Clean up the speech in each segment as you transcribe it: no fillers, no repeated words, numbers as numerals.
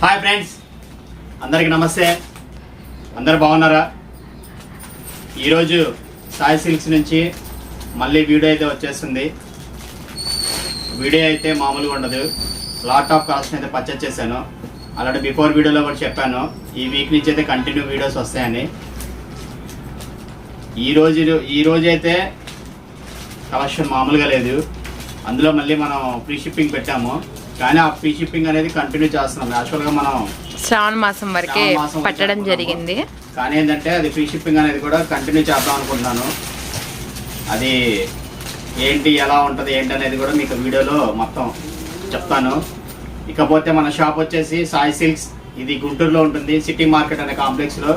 Hi friends, అందరికి నమస్తే. అందరు బాగున్నారా? ఈరోజు సాయి సిల్క్స్ నుంచి మళ్ళీ వీడియో అయితే వచ్చేస్తుంది. వీడియో అయితే మామూలుగా ఉండదు. లాట్ ఆఫ్ కలెక్షన్ అయితే పర్చేస్ చేశాను. అలాంటి బిఫోర్ వీడియోలో కూడా చెప్పాను, ఈ వీక్ నుంచి అయితే కంటిన్యూ వీడియోస్ వస్తాయని. ఈరోజు అయితే కలెక్షన్ మామూలుగా లేదు. అందులో మళ్ళీ మనం ఫ్రీ షిప్పింగ్ పెట్టాము, కానీ ఆ ఫ్రీ షిప్పింగ్ అనేది కంటిన్యూ చేస్తున్నాం. యాక్చువల్గా మనం శ్రావణ మాసం వరకే పట్టడం జరిగింది, కానీ ఏంటంటే అది ఫ్రీ షిప్పింగ్ అనేది కూడా కంటిన్యూ చేద్దాం అనుకుంటున్నాను. అది ఏంటి, ఎలా ఉంటుంది ఏంటి అనేది కూడా మీకు వీడియోలో మొత్తం చెప్తాను. ఇకపోతే మన షాప్ వచ్చేసి సాయి సిల్క్స్, ఇది గుంటూరులో ఉంటుంది. సిటీ మార్కెట్ అనే కాంప్లెక్స్లో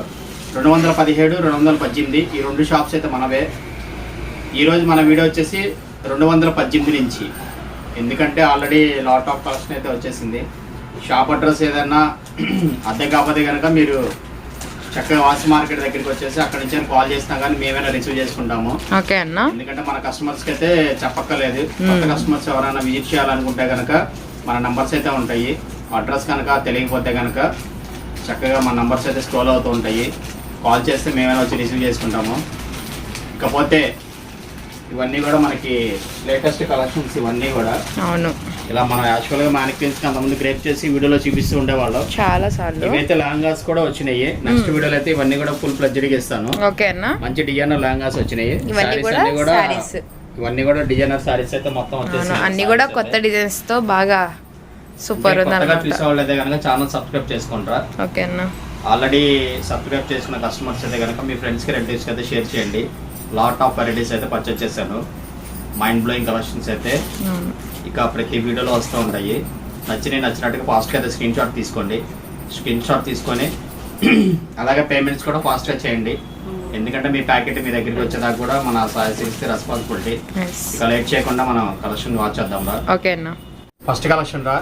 217, 218 ఈ రెండు షాప్స్ అయితే మనవే. ఈరోజు మన వీడియో వచ్చేసి 218 నుంచి, ఎందుకంటే ఆల్రెడీ లాట్ ఆఫ్ కలెక్షన్ అయితే వచ్చేసింది. షాప్ అడ్రస్ ఏదైనా అద్దె కాకపోతే కనుక మీరు చక్కగా వాసి మార్కెట్ దగ్గరికి వచ్చేసి అక్కడ నుంచి కాల్ చేసినా కానీ మేమైనా రిసీవ్ చేసుకుంటాము. ఓకే అన్న. ఎందుకంటే మన కస్టమర్స్కి అయితే చెప్పక్కర్లేదు. కొత్త కస్టమర్స్ ఎవరైనా విజిట్ చేయాలనుకుంటే కనుక మన నంబర్స్ అయితే ఉంటాయి. అడ్రస్ కనుక తెలియకపోతే కనుక చక్కగా మన నంబర్స్ అయితే స్క్రోల్ అవుతూ ఉంటాయి. కాల్ చేస్తే మేమైనా వచ్చి రిసీవ్ చేసుకుంటాము. ఇకపోతే ఇవన్నీ కూడా మనకి లేటెస్ట్ కలెక్షన్స్. ఇవన్నీ కూడా అవును, ఇలా మనం యాక్చువల్గా మ్యానిక్విన్స్ అంతమంది గ్రేప్ చేసి వీడియోలో చూపిస్తూ ఉండేవాళ్ళం చాలా సార్లు. ఇవైతే లెహంగాస్ కూడా వచ్చినాయి. నెక్స్ట్ వీడియోలో అయితే ఇవన్నీ కూడా ఫుల్ ఫ్లెడ్జ్డ్గా ఇస్తాను. ఓకే అన్న. మంచి డిజైనర్ లెహంగాస్ వచ్చినాయి. ఇవన్నీ కూడా డిజైనర్ సారీస్ అయితే మొత్తం వచ్చేసి అన్ని కూడా కొత్త డిజైన్స్ తో బాగా సూపర్ ఉంది. చూసేవాళ్ళు అయితే కనుక ఛానల్ సబ్స్క్రైబ్ చేసుకుంటారా? ఓకే అన్న. ఆల్రెడీ సబ్స్క్రైబ్ చేసుకున్న కస్టమర్స్ అయితే కనుక మీ ఫ్రెండ్స్కి రిలేటివ్స్కి అయితే షేర్ చేయండి. లాట్ ఆఫ్ వెరైటీస్ అయితే పర్చేస్ చేశాను. మైండ్ బ్లోయింగ్ కలెక్షన్స్ అయితే ఇక ప్రతి వీడియోలో వస్తూ ఉంటాయి. నచ్చినట్టుగా ఫాస్ట్గా అయితే స్క్రీన్ షాట్ తీసుకోండి. స్క్రీన్ షాట్ తీసుకొని అలాగే పేమెంట్స్ కూడా ఫాస్ట్గా చేయండి. ఎందుకంటే మీ ప్యాకెట్ మీ దగ్గరికి వచ్చేదాకా కూడా మన సాయి సిల్క్స్ రెస్పాన్సిబిలిటీ. ఇక లేట్ చేయకుండా మనం కలెక్షన్ వాచ్ చేద్దాం రా. ఓకే అన్న. ఫస్ట్ కలెక్షన్ రా,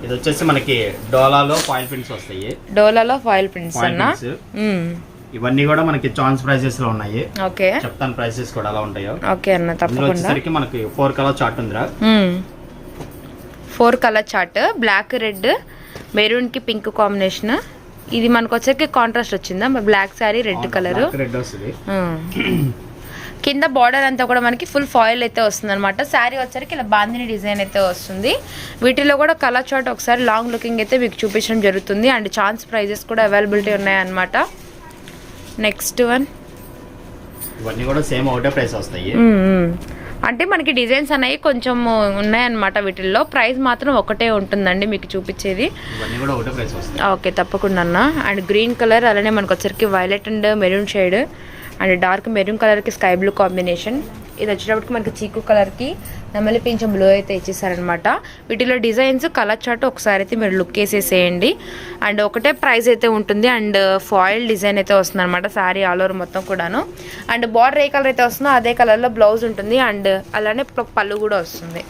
ఇది వచ్చేసి మనకి డోలాలో ఫాయిల్ ప్రింట్స్ వస్తాయి. డోలాలో ఫాయిల్ ప్రింట్స్ అన్న. ఇవన్నీ కూడా మనకి చాన్స్ ప్రైసెస్ లో ఉన్నాయి. ఓకే, చెప్తాను ప్రైసెస్ కూడా ఎలా ఉంటాయో. ఓకే అన్న, తప్పకుండా. వచ్చేసరికి మనకి 4 కలర్ చార్ట్ ఉందిరా. 4 colour chart, black red maroon కి పింక్ కాంబినేషన్. ఇది మనకు వచ్చేసరికి కాంట్రాస్ట్ వచ్చిందా, black sorry red colour. Red వస్తుంది. కింద బార్డర్ అంతా కూడా మనకి ఫుల్ ఫాయిల్ అయితే వస్తుంది అనమాట. శారీ వచ్చరికి ఇలా బాందిని డిజైన్ అయితే వస్తుంది. వీటిలో కూడా కలర్ చార్ట్ ఒకసారి లాంగ్ లుకింగ్ అయితే మీకు చూపించడం జరుగుతుంది. అండ్ ఛాన్స్ ప్రైజెస్ కూడా అవైలబిలిటీ ఉన్నాయన్నమాట. నెక్స్ట్ వన్, ఇవన్నీ కూడా సేమ్ ఒకటే ప్రైస్ వస్తాయి. అంటే మనకి డిజైన్స్ అనేవి కొంచెం ఉన్నాయన్నమాట. వీటిల్లో ప్రైస్ మాత్రం ఒకటే ఉంటుందండి మీకు చూపించేది. ఓకే, తప్పకుండా అన్న. అండ్ గ్రీన్ కలర్, అలానే మనకు వచ్చరికి violet and maroon shade and dark maroon కలర్కి స్కై బ్లూ కాంబినేషన్. ఇది వచ్చేటప్పటికి మనకి చీకు కలర్కి నెమలి పింఛం బ్లూ అయితే ఇచ్చేసారనమాట. వీటిలో డిజైన్స్ కలర్ చార్ట్ ఒకసారి అయితే మీరు లుక్ వేసేసేయండి. అండ్ ఒకటే ప్రైస్ అయితే ఉంటుంది. అండ్ ఫాయిల్ డిజైన్ అయితే వస్తుంది అనమాట శారీ ఆల్ ఓవర్ మొత్తం కూడాను. అండ్ బార్డర్ ఏ కలర్ అయితే వస్తుందో అదే కలర్లో బ్లౌజ్ ఉంటుంది. అండ్ అలానే పళ్ళు కూడా వస్తుంది.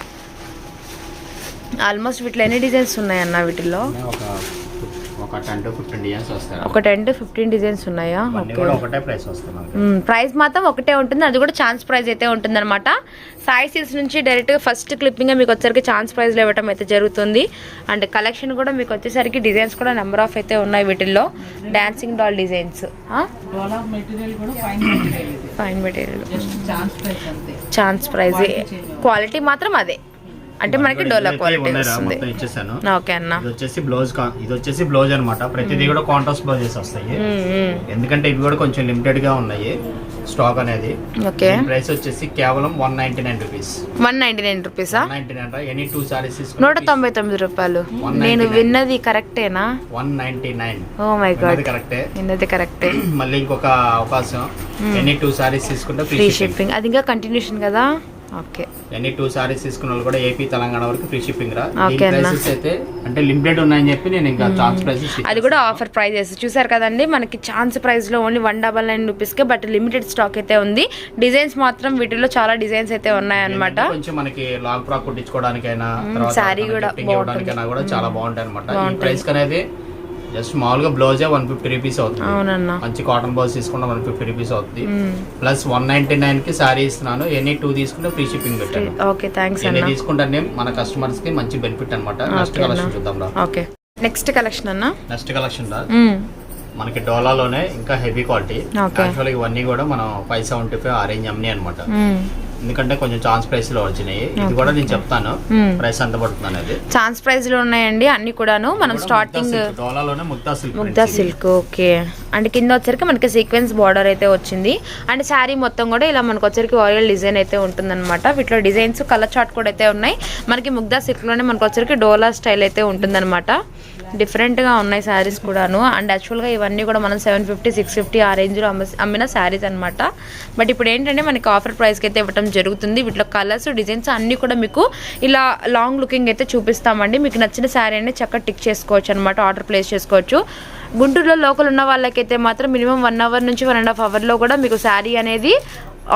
ఆల్మోస్ట్ వీటిలో ఎన్ని డిజైన్స్ ఉన్నాయన్న? వీటిల్లో ఒక 10 to 15 డిజైన్స్ వస్తాయి. ఒక 10 to 15 డిజైన్స్ ఉన్నాయా? ఒకటే ప్రైస్ వస్తుంది. ప్రైస్ మాత్రం ఒకటే ఉంటుంది. అది కూడా ఛాన్స్ ప్రైస్ అయితే ఉంటుంది అనమాట. సాయి సిల్క్స్ నుంచి డైరెక్ట్గా ఫస్ట్ క్లిప్పింగ్ మీకు వచ్చేసరికి ఛాన్స్ ప్రైస్లో ఇవ్వడం అయితే జరుగుతుంది. అండ్ కలెక్షన్ కూడా మీకు వచ్చేసరికి డిజైన్స్ కూడా నెంబర్ ఆఫ్ అయితే ఉన్నాయి వీటిల్లో. Dancing doll designs, fine material, chance prize, quality మాత్రం అదే. అంటే మనకి డోలా క్వాలిటీ వస్తుంది. ఓకే అన్న. ఇది వచ్చేసి బ్లౌజ్ అనమాట. ప్రతిదీ కూడా కాంట్రాస్ట్ బ్లౌజెస్ వస్తాయి. ఎందుకంటే ఇవి కూడా కొంచెం లిమిటెడ్ గా ఉన్నాయి స్టాక్ అనేది. ఓకే, ప్రైస్ వచ్చేసి కేవలం 199 రూపీస్. 199 రూపీసా? 199. ఎనీ 2 సారీస్ 199 రూపాయలు. నేను విన్నది కరెక్టేనా? 199. ఓ మై గాడ్, కరెక్టే. విన్నది కరెక్టే. మళ్ళీ ఇంకొక అవకాశం, ఎనీ 2 సారీస్ తీసుకుంటే ఫ్రీ షిప్పింగ్. అది ఇంకా కంటిన్యూషన్ కదా. ఓకే, ఎన్ని 2 సారీస్ తీసుకున్న వాళ్ళు కూడా ఏపీ తెలంగాణ వరకు ఫ్రీ షిప్పింగ్ రా. ప్రైసెస్ అయితే అంటే లిమిటెడ్ ఉన్నాయని చెప్పి నేను ఇంకా ఛాన్స్ ప్రైసెస్, అది కూడా ఆఫర్ ప్రైజెస్ చూసారు కదండి. మనకి ఛాన్స్ ప్రైస్ లో ఓన్లీ 199 రూపీస్కే, బట్ లిమిటెడ్ స్టాక్ అయితే ఉంది. డిజైన్స్ మాత్రం వీటిలో చాలా డిజైన్స్ అయితే ఉన్నాయన్నమాట. కొంచెం మనకి లాంగ్ ఫ్రాక్ కుట్టించుకోవడానికైనా సారీ కూడా కూడా చాలా బాగుంటాయి అనమాట. ఈ ప్రైస్ అనేది జస్ట్ మామూలుగా బ్లౌజే 150 రూపీస్ అవుతుంది. అవునన్నా, మంచి కాటన్ బ్లౌజ్ తీసుకుంటే 150 రూపీస్ అవుతుంది. ప్లస్ 199 కి సారీ ఇస్తున్నాను. ఎనీ 2 తీసుకుంటే ఫ్రీ షిప్పింగ్ పెట్టాను. ఓకే థ్యాంక్స్ ఎన్ని అన్న. తీసుకుంటే మన కస్టమర్స్ కి మంచి బెనిఫిట్ అనమాట. నెక్స్ట్ కలెక్షన్ చూద్దాం రా. ఓకే నెక్స్ట్ కలెక్షన్ అన్న. నెక్స్ట్ కలెక్షన్ రా మనకి డోలాలోనే ఇంకా హెవీ క్వాలిటీ. యాక్చువల్గా ఇవన్నీ కూడా మనం 575 ఆరెంజ్ అమ్ని అనమాట. ఎందుకంటే కొంచెం ఛాన్స్ ప్రైస్ లో వచ్చినాయి. ఇది కూడా నేను చెప్తాను ప్రైస్ ఎంత పడుతుంది అనేది. ఛాన్స్ ప్రైస్ లో ఉన్నాయండి అన్ని కూడాను. మనం స్టార్టింగ్ డోలాలోనే ముగ్దా సిల్క్. ఓకే అండ్ కింద వచ్చరికి మనకి సీక్వెన్స్ బార్డర్ అయితే వచ్చింది. అండ్ శారీ మొత్తం కూడా ఇలా మనకు వచ్చరికి ఆరియల్ డిజైన్ అయితే ఉంటుంది అనమాట. వీటిలో డిజైన్స్ కలర్ చార్ట్ కూడా అయితే ఉన్నాయి. మనకి ముగ్దా సిల్క్ లోనే మనకు వచ్చరికి డోలా స్టైల్ అయితే ఉంటుంది అనమాట. డిఫరెంట్గా ఉన్నాయి శారీస్ కూడాను. అండ్ యాక్చువల్గా ఇవన్నీ కూడా మనం 750 650 ఆ రేంజ్లో అమ్మిన శారీస్ అనమాట. బట్ ఇప్పుడు ఏంటంటే మనకి ఆఫర్ ప్రైస్కి అయితే ఇవ్వడం జరుగుతుంది. వీటిలో కలర్స్ డిజైన్స్ అన్నీ కూడా మీకు ఇలా లాంగ్ లుకింగ్ అయితే చూపిస్తామండి. మీకు నచ్చిన శారీ అనేది చక్కగా టిక్ చేసుకోవచ్చు అనమాట, ఆర్డర్ ప్లేస్ చేసుకోవచ్చు. గుంటూరులో లోకల్ ఉన్న వాళ్ళకైతే మాత్రం మినిమం 1 అవర్ నుంచి 1.5 అవర్లో కూడా మీకు శారీ అనేది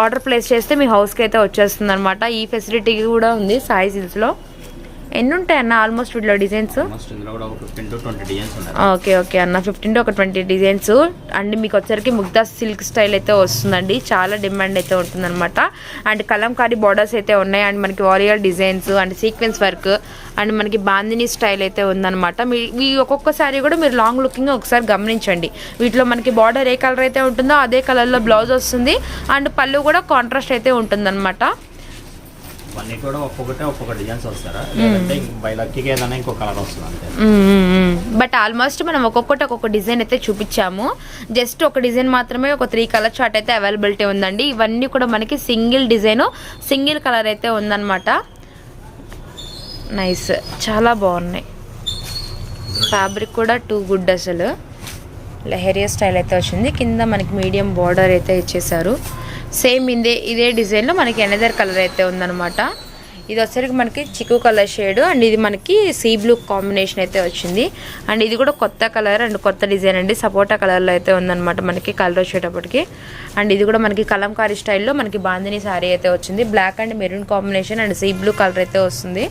ఆర్డర్ ప్లేస్ చేస్తే మీ హౌస్కి అయితే వచ్చేస్తుంది అనమాట. ఈ ఫెసిలిటీ కూడా ఉంది సాయి సిల్క్స్లో. ఎన్ని ఉంటాయి అన్న ఆల్మోస్ట్ వీటిలో డిజైన్స్? ఓకే ఓకే అన్న 15 to 20 డిజైన్స్. అండ్ మీకు వచ్చరికి ముగ్దా సిల్క్ స్టైల్ అయితే వస్తుందండి. చాలా డిమాండ్ అయితే ఉంటుందన్నమాట. అండ్ కలంకారీ బార్డర్స్ అయితే ఉన్నాయి. అండ్ మనకి వారియల్ designs and sequence work and మనకి బాందిని స్టైల్ అయితే ఉందన్నమాట. మీ ఒక్కొక్క శారీ కూడా మీరు లాంగ్ లుకింగ్ ఒకసారి గమనించండి. వీటిలో మనకి బార్డర్ ఏ కలర్ అయితే ఉంటుందో అదే కలర్లో బ్లౌజ్ వస్తుంది. అండ్ పళ్ళు కూడా కాంట్రాస్ట్ అయితే ఉంటుందన్నమాట. ఇవన్నీ కూడా ఒక్కొక్క డిజైన్స్ వస్తారా, లేదంటే బై లక్కీకి ఏదైనా ఇంకో కలర్ వస్తుంది అంతే. బట్ ఆల్మోస్ట్ మనం ఒక్కొక్క డిజైన్ అయితే చూపించాము. జస్ట్ ఒక డిజైన్ మాత్రమే ఒక 3 కలర్ చార్ట్ అయితే అవైలబిలిటీ ఉందండి. ఇవన్నీ కూడా మనకి సింగిల్ డిజైన్ సింగిల్ కలర్ అయితే ఉందన్నమాట. నైస్, చాలా బాగున్నాయి. ఫ్యాబ్రిక్ కూడా టూ గుడ్. అసలు లెహరియా స్టైల్ అయితే వచ్చింది. కింద మనకి మీడియం బార్డర్ అయితే ఇచ్చేసారు. సేమ్ ఇదే డిజైన్లో మనకి ఎనదర్ కలర్ అయితే ఉందన్నమాట. ఇది వచ్చరికి మనకి చిక్కు కలర్ షేడ్ అండ్ ఇది మనకి సీ బ్లూ కాంబినేషన్ అయితే వచ్చింది. అండ్ ఇది కూడా కొత్త కలర్ అండ్ కొత్త డిజైన్ అండి. సపోటా కలర్లో అయితే ఉందన్నమాట మనకి కలర్ వచ్చేటప్పటికి. అండ్ ఇది కూడా మనకి కలంకారీ స్టైల్లో మనకి బాందిని శారీ అయితే వచ్చింది. Black and maroon combination and sea blue colour అయితే వస్తుంది.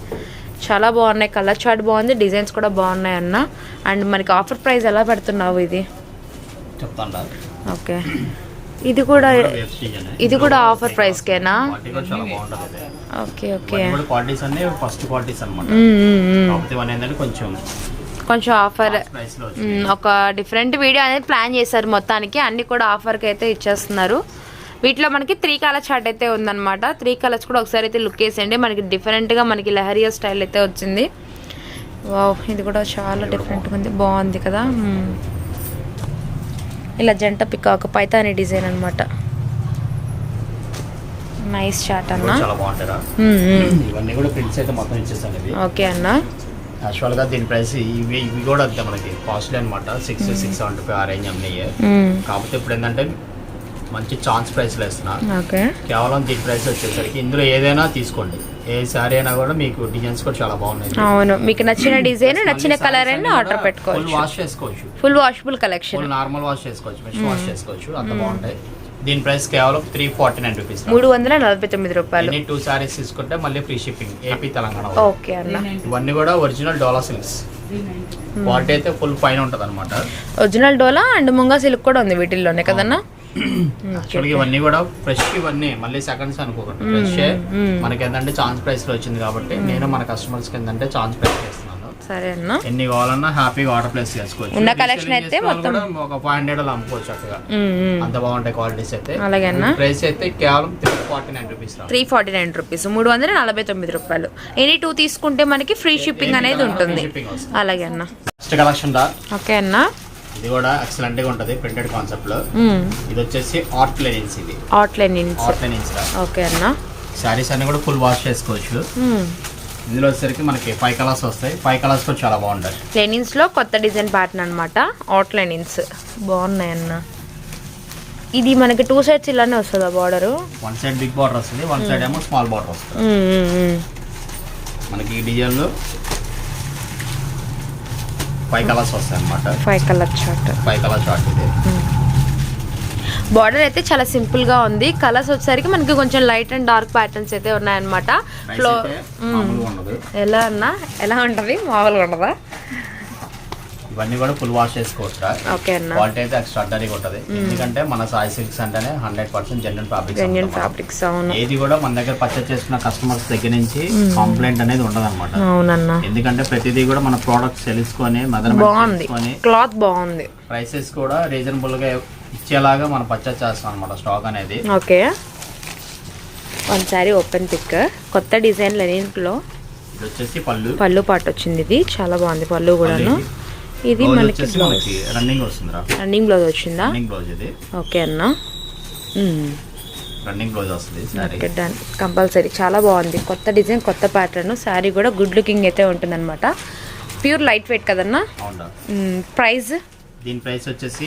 చాలా బాగున్నాయి. కలర్ చార్ట్ బాగుంది, డిజైన్స్ కూడా బాగున్నాయి అన్న. అండ్ మనకి ఆఫర్ ప్రైస్ ఎలా పెడుతున్నావు? ఇది చెప్తాను. ఓకే ఇది కూడా ఆఫర్ ప్రైస్కేనా? ఓకే ఓకే కొంచెం ఆఫర్. ఒక డిఫరెంట్ వీడియో అనేది ప్లాన్ చేశారు మొత్తానికి. అన్ని కూడా ఆఫర్కి అయితే ఇచ్చేస్తున్నారు. వీటిలో మనకి 3 కలర్ చార్ట్ అయితే ఉందన్నమాట. 3 కలర్స్ కూడా ఒకసారి అయితే లుక్ వేసేయండి. మనకి డిఫరెంట్గా మనకి లెహరియా స్టైల్ అయితే వచ్చింది. వావ్, ఇది కూడా చాలా డిఫరెంట్గా ఉంది, బాగుంది కదా. ఇలా జంట పికాక్ పైతాని డిజైన్ అనమాట. నైస్ చాట్ అన్న. ఓకే అన్న. యాక్చువల్గా దీని ప్రైస్ ఇవి కూడా అంతే మనకి కాస్ట్లీ అనమాట. 675 ఆ రేంజ్ అమ్మాయి. కాకపోతే ఇప్పుడు ఏంటంటే మంచి ఛాన్స్ ప్రైస్లో ఇస్తున్నా. కేవలం దీని ప్రైస్ వచ్చేసరికి ఇందులో ఏదైనా తీసుకోండి, ఏ సారీ అయినా కూడా మీకు డిజైన్స్ కూడా చాలా బాగున్నాయి. అవును, మీకు నచ్చిన డిజైన్ నచ్చిన కలర్ అయినా ఆర్డర్ పెట్టుకోవచ్చు. వాష్ చేసుకోవచ్చు, full washable collection. Normal wash చేసుకోవచ్చు, మిషన్ వాష్ చేసుకోవచ్చు, అంత బాగుంటాయి. దీని ప్రైస్ కేవలం 349 రూపీస్, 349 రూపాయలు. 2 సారీస్ తీసుకుంటే మళ్ళీ free shipping AP Telangana. Okay అన్న. ఇవన్నీ కూడా ఒరిజినల్ డోలా సిల్క్స్. క్వాలిటీ అయితే ఫుల్ ఫైన్ ఉంటుంది అనమాట. Original dola and munga silk కూడా ఉంది వీటిల్లోనే కదన్నా. యాక్చువల్గా ఇవన్నీ కూడా ఫ్రెష్, ఇవన్నీ మళ్ళీ సెకండ్స్ అనుకోకండి, ఫ్రెష్. మనకి ఏంటంటే ఛాన్స్ ప్రైస్ లో వచ్చింది కాబట్టి నేను మన కస్టమర్స్ కి ఏంటంటే ఛాన్స్ ప్రైస్ చేస్తున్నాను. సరే అన్న, ఎన్ని కావాలన్నా హ్యాపీగా ఆర్డర్ ప్లేస్ చేసుకోవచ్చు. ఉన్న కలెక్షన్ అయితే మొత్తం ఒక 500 అమ్ముకోవచ్చు చక్కగా. అంత బాగుంటాయి క్వాలిటీస్ అయితే. అలాగే అన్న. ప్రైస్ అయితే కేవలం 349 రూపీస్. 349 రూపీస్, 349 రూపాయలు. ఎనీ 2 తీసుకుంటే మనకి ఫ్రీ షిప్పింగ్ అనేది ఉంటుంది. అలాగే అన్న. నెక్స్ట్ కలెక్షన్ దా. ఓకే అన్న. ఇది కూడా ఎక్సలెంట్ గా ఉంటది, ప్రింటెడ్ కాన్సెప్ట్ లో. ఇది వచ్చేసి ఆర్ట్ లైనింగ్స్. ఇది ఆర్ట్ లైనింగ్స్. ఓకే అన్న. సారీస్ అన్ని కూడా ఫుల్ వాష్ చేసుకోవచ్చు. ఇందులో వచ్చేసరికి మనకి 5 కలర్స్ వస్తాయి. 5 కలర్స్ కూడా చాలా బాగుంటాయి. లైనింగ్స్ లో కొత్త డిజైన్ ప్యాటర్న్ అనమాట. ఆర్ట్ లైనింగ్స్ బాగున్నాయి అన్న. ఇది మనకి 2 సైడ్స్ ఇలానే వస్తుందా బార్డర్? 1 సైడ్ బిగ్ బార్డర్ వస్తుంది, 1 సైడ్ ఏమో స్మాల్ బార్డర్ వస్తుంది. మనకి ఈ డిజైన్ లో 5 కలర్స్ వస్తాయి అనమాట. 5 కలర్ చార్ట్. ఇది బార్డర్ అయితే చాలా సింపుల్ గా ఉంది. కలర్స్ వచ్చేసరికి మనకి కొంచెం లైట్ అండ్ డార్క్ ప్యాటర్న్స్ అయితే ఉన్నాయన్నమాట. ఫ్లో ఎలా అన్నా, ఎలా ఉంటది? మామూలుగా ఉండదా? ఇవన్నీ కూడా ఫుల్ వాష్ చేసుకోవచ్చా. ఓకే అన్న. క్వాలిటీ అయితే ఎక్స్ట్రాడనరీగా ఉంటుంది. ఎందుకంటే మన సాయి సిల్క్స్ అంటేనే 100% జెన్యూన్ ఫ్యాబ్రిక్స్. అవును. ఏది కూడా మన దగ్గర పర్చేస్ చేసుకున్న కస్టమర్స్ దగ్గర నుంచి కంప్లైంట్ అనేది ఉండదు అనమాట. అవునన్నా. ఎందుకంటే ప్రతిదీ కూడా మన ప్రోడక్ట్స్ తెలుసుకొని బాగుంది, క్లాత్ బాగుంది, ప్రైసెస్ కూడా రీజనబుల్ గా ఇచ్చేలాగా మనం పర్చేస్ చేస్తాం అనమాట స్టాక్ అనేది. ఓకే. ఒకసారి ఓపెన్ పిక్ కొత్త డిజైన్ లెనిన్లో ఇది వచ్చేసి పళ్ళు పాటు వచ్చింది. ఇది చాలా బాగుంది పళ్ళు కూడాను. ఇది మనకి రన్నింగ్ వస్తుందిరా. రన్నింగ్ బ్లౌజ్ వచ్చిందా? రన్నింగ్ బ్లౌజ్ ఇది. ఓకే అన్న. రన్నింగ్ బ్లౌజ్ వస్తుంది. కంపల్సరీ చాలా బాగుంది. కొత్త డిజైన్, కొత్త ప్యాటర్న్. శారీ కూడా గుడ్ లుకింగ్ అయితే ఉంటుంది అనమాట. ప్యూర్ లైట్ వెయిట్ కదన్నా. ప్రైస్ దీని ప్రైస్ వచ్చేసి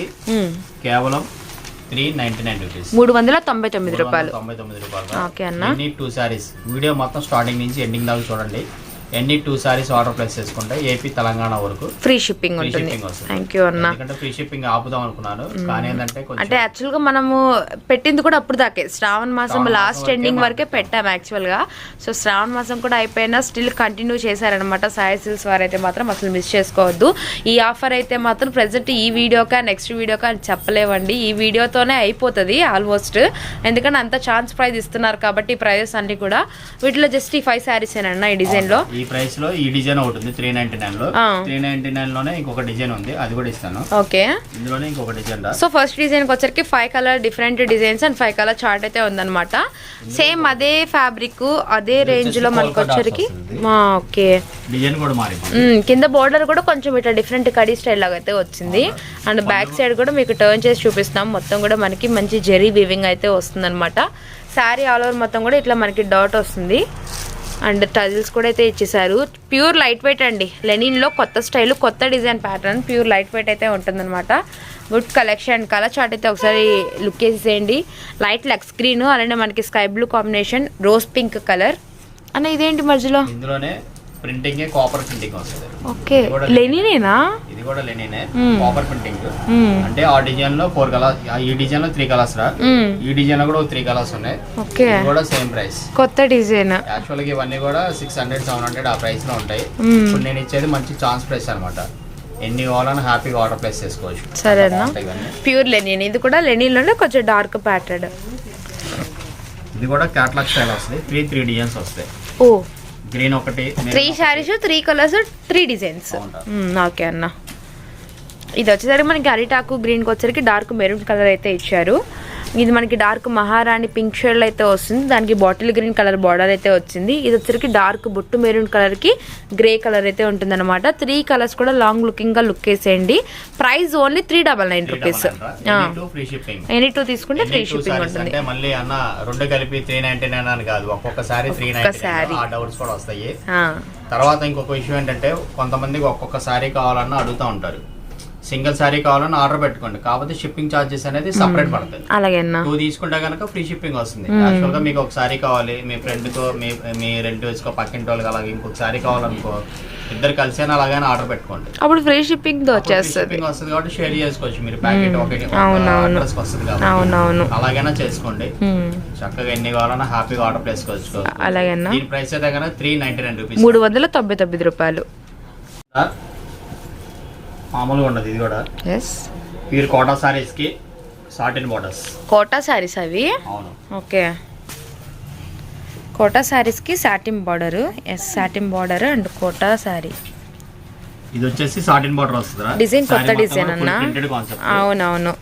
కేవలం 399 రూపీస్. 399 రూపాయలు. ఓకే అన్న. 2 సారీస్ వీడియో మొత్తం స్టార్టింగ్ నుంచి ఎండింగ్ దాకా చూడండి. ఎన్ని 2 సారీస్ ఆర్డర్ ప్లేస్ చేసుకుంటే ఏపీ తెలంగాణ వరకు ఫ్రీ షిప్పింగ్ ఉంటుంది. థ్యాంక్ యూ అన్న. ఎందుకంటే ఫ్రీ షిప్పింగ్ ఆపుదాం అనుకున్నాను, కానీ ఏంటంటే అంటే యాక్చువల్ గా మనము పెట్టింది కూడా అప్పుడు దాకే శ్రావణ మాసం లాస్ట్ ఎండింగ్ వరకే పెట్టాము యాక్చువల్ గా. సో శ్రావణ మాసం కూడా అయిపోయినా స్టిల్ కంటిన్యూ చేశారనమాట సాయి సిల్క్స్ వారు అయితే మాత్రం అసలు మిస్ చేసుకోవద్దు. ఈ ఆఫర్ అయితే మాత్రం ప్రెసెంట్ ఈ వీడియోకా నెక్స్ట్ వీడియోకా అని చెప్పలేవండి. ఈ వీడియోతోనే అయిపోతుంది ఆల్మోస్ట్. ఎందుకంటే అంత ఛాన్స్ ప్రైజ్ ఇస్తున్నారు కాబట్టి ఈ ప్రైజెస్ అన్ని కూడా. వీటిలో జస్ట్ ఈ 5 సారీస్ ఏనన్నా ఈ డిజైన్ లో. ఈ ప్రైస్ లో ఈ డిజైన్ ఒకటి ఉంది 399 లో. 399 లోనే ఇంకొక డిజైన్ ఉంది, అది కూడా ఇస్తాను. ఓకే. ఇందులోనే ఇంకొక డిజైన్. సో ఫస్ట్ డిజైన్ వచ్చరికి 5 colour different designs and 5 colour chart అయితే ఉందన్నమాట. సేమ్ అదే ఫ్యాబ్రిక్ అదే రేంజ్ లో మనకు వచ్చరికి. ఓకే. డిజైన్ కూడా మారి కింద బోర్డర్ కూడా కొంచెం ఇట్లా డిఫరెంట్ కడీ స్టైల్ లాగా అయితే వచ్చింది. అండ్ బ్యాక్ సైడ్ కూడా మీకు టర్న్ చేసి చూపిస్తాం. మొత్తం కూడా మనకి మంచి జెరీ వీవింగ్ అయితే వస్తుంది అనమాట. శారీ ఆల్ ఓవర్ మొత్తం కూడా ఇట్లా మనకి డాట్ వస్తుంది. అండ్ టజిల్స్ కూడా అయితే ఇచ్చేసారు. ప్యూర్ లైట్ వెయిట్ అండి. లెనిన్లో కొత్త స్టైల్, కొత్త design pattern, pure light weight అయితే ఉంటుందన్నమాట. Good collection. కలర్ చార్ట్ అయితే ఒకసారి లుక్ వేసేయండి. లైట్ లక్స్ గ్రీన్, అలానే మనకి sky blue combination, rose pink colour అన్న. ఇదేంటి మధ్యలో? ఇందులోనే ప్రింటింగ్ కాపర్ ప్రింటింగ్ వస్తుంది. ఓకే. లెనినేనా? ఇది కూడా లెనినే, కాపర్ ప్రింటింగ్. అంటే ఆ డిజైన్ లో 4 కలర్స్, ఈ డిజైన్ లో 3 కలర్స్ రా. ఈ డిజైన్ లో కూడా 3 కలర్స్ ఉన్నాయి. ఓకే. ఇది కూడా సేమ్ ప్రైస్. కొత్త డిజైన్. యాక్చువల్ గా ఇవన్నీ కూడా 600 700 ఆ ప్రైస్ లో ఉంటాయి. ఇప్పుడు నేను ఇచ్చేది మంచి ఛాన్స్ ప్రైస్ అనమాట. ఎన్ని కావాలని హ్యాపీగా ఆర్డర్ ప్లేస్ చేసుకోవచ్చు. సరేనా. Pure linen. ఇది కూడా లెనిన్ లోనే కొంచెం డార్క్ ప్యాటర్న్. ఇది కూడా క్యాటలాగ్ స్టైల్ వస్తుంది. 3 డిజైన్స్ వస్తాయి. ఓ. గ్రీన్ ఒకటి, 3 శారీస్, 3 కలర్స్, 3 డిజైన్స్. ఓకే అన్న. ఇది వచ్చేసరికి మనకి అరిటాకు గ్రీన్కి వచ్చేసరికి డార్క్ మెరూన్ కలర్ అయితే ఇచ్చారు. ఇది మనకి డార్క్ మహారాణి పింక్ షేడ్ అయితే వస్తుంది. దానికి బాటిల్ గ్రీన్ కలర్ బార్డర్ అయితే వచ్చింది. ఇది వచ్చేసరికి డార్క్ బొట్టు మెరూన్ కలర్ కి గ్రే కలర్ అయితే ఉంటుంది అనమాట. 3 కలర్స్ కూడా లాంగ్ లుకింగ్ గా లుక్ వేసేయండి. Price only 399 rupees. ఎనీ 2 తీసుకుంటే ఫ్రీ షిప్పింగ్ ఉంటుంది. మళ్ళీ అన్న 2 కలిపి 399 అని కాదు, ఒక్కొక్కసారి 399 ఆ డౌట్స్ కూడా వస్తాయి. తర్వాత ఇంకొక విషయం ఏంటంటే కొంతమందికి ఒక్కొక్క సారీ కావాలన్నా అడుగుతూ ఉంటారు. సింగిల్ సారీ కావాలని ఆర్డర్ పెట్టుకోండి, కాకపోతే షిప్పింగ్ చార్జెస్ అనేది సపరేట్ పడుతుంది. అలాగే 2 తీసుకుంటే కనుక ఫ్రీ షిప్పింగ్ వస్తుంది. యాక్చువల్ గా మీకు ఒక సారీ కావాలి, మీ ఫ్రెండ్ తో మీ రిలేటివ్స్ కో పక్కింటి వాళ్ళకి అలాగే ఇంకొక సారీ కావాలనుకో, ఇద్దరు కలిసి అలాగైనా ఆర్డర్ పెట్టుకోండి. అప్పుడు ఫ్రీ షిప్పింగ్ వస్తుంది కాబట్టి షేర్ చేసుకోవచ్చు. మీరు ప్యాకెట్ ఒకటి అడ్రస్ వస్తుంది కాబట్టి అలాగైనా చేసుకోండి. చక్కగా ఎన్ని కావాలన్నా హ్యాపీగా ఆర్డర్ చేసుకోవచ్చు. అలాగే దీని ప్రైస్ అయితే కనుక 399 రూపీస్. 399 రూపాయలు. మామూలుగా ఉండదు. ఇది కూడా ప్యూర్ కోటా సారీస్ కి సాటిన్ బోర్డర్స్. కోటా సారీస్ అవి. అవును. ఓకే. కోటా సారీస్ కి satin border. Satin border and Kota saree. ఇది వచ్చేసి సాటిన్ బార్డర్ వస్తుంది. డిజైన్ కొత్త డిజైన్ అన్న. అవునవును,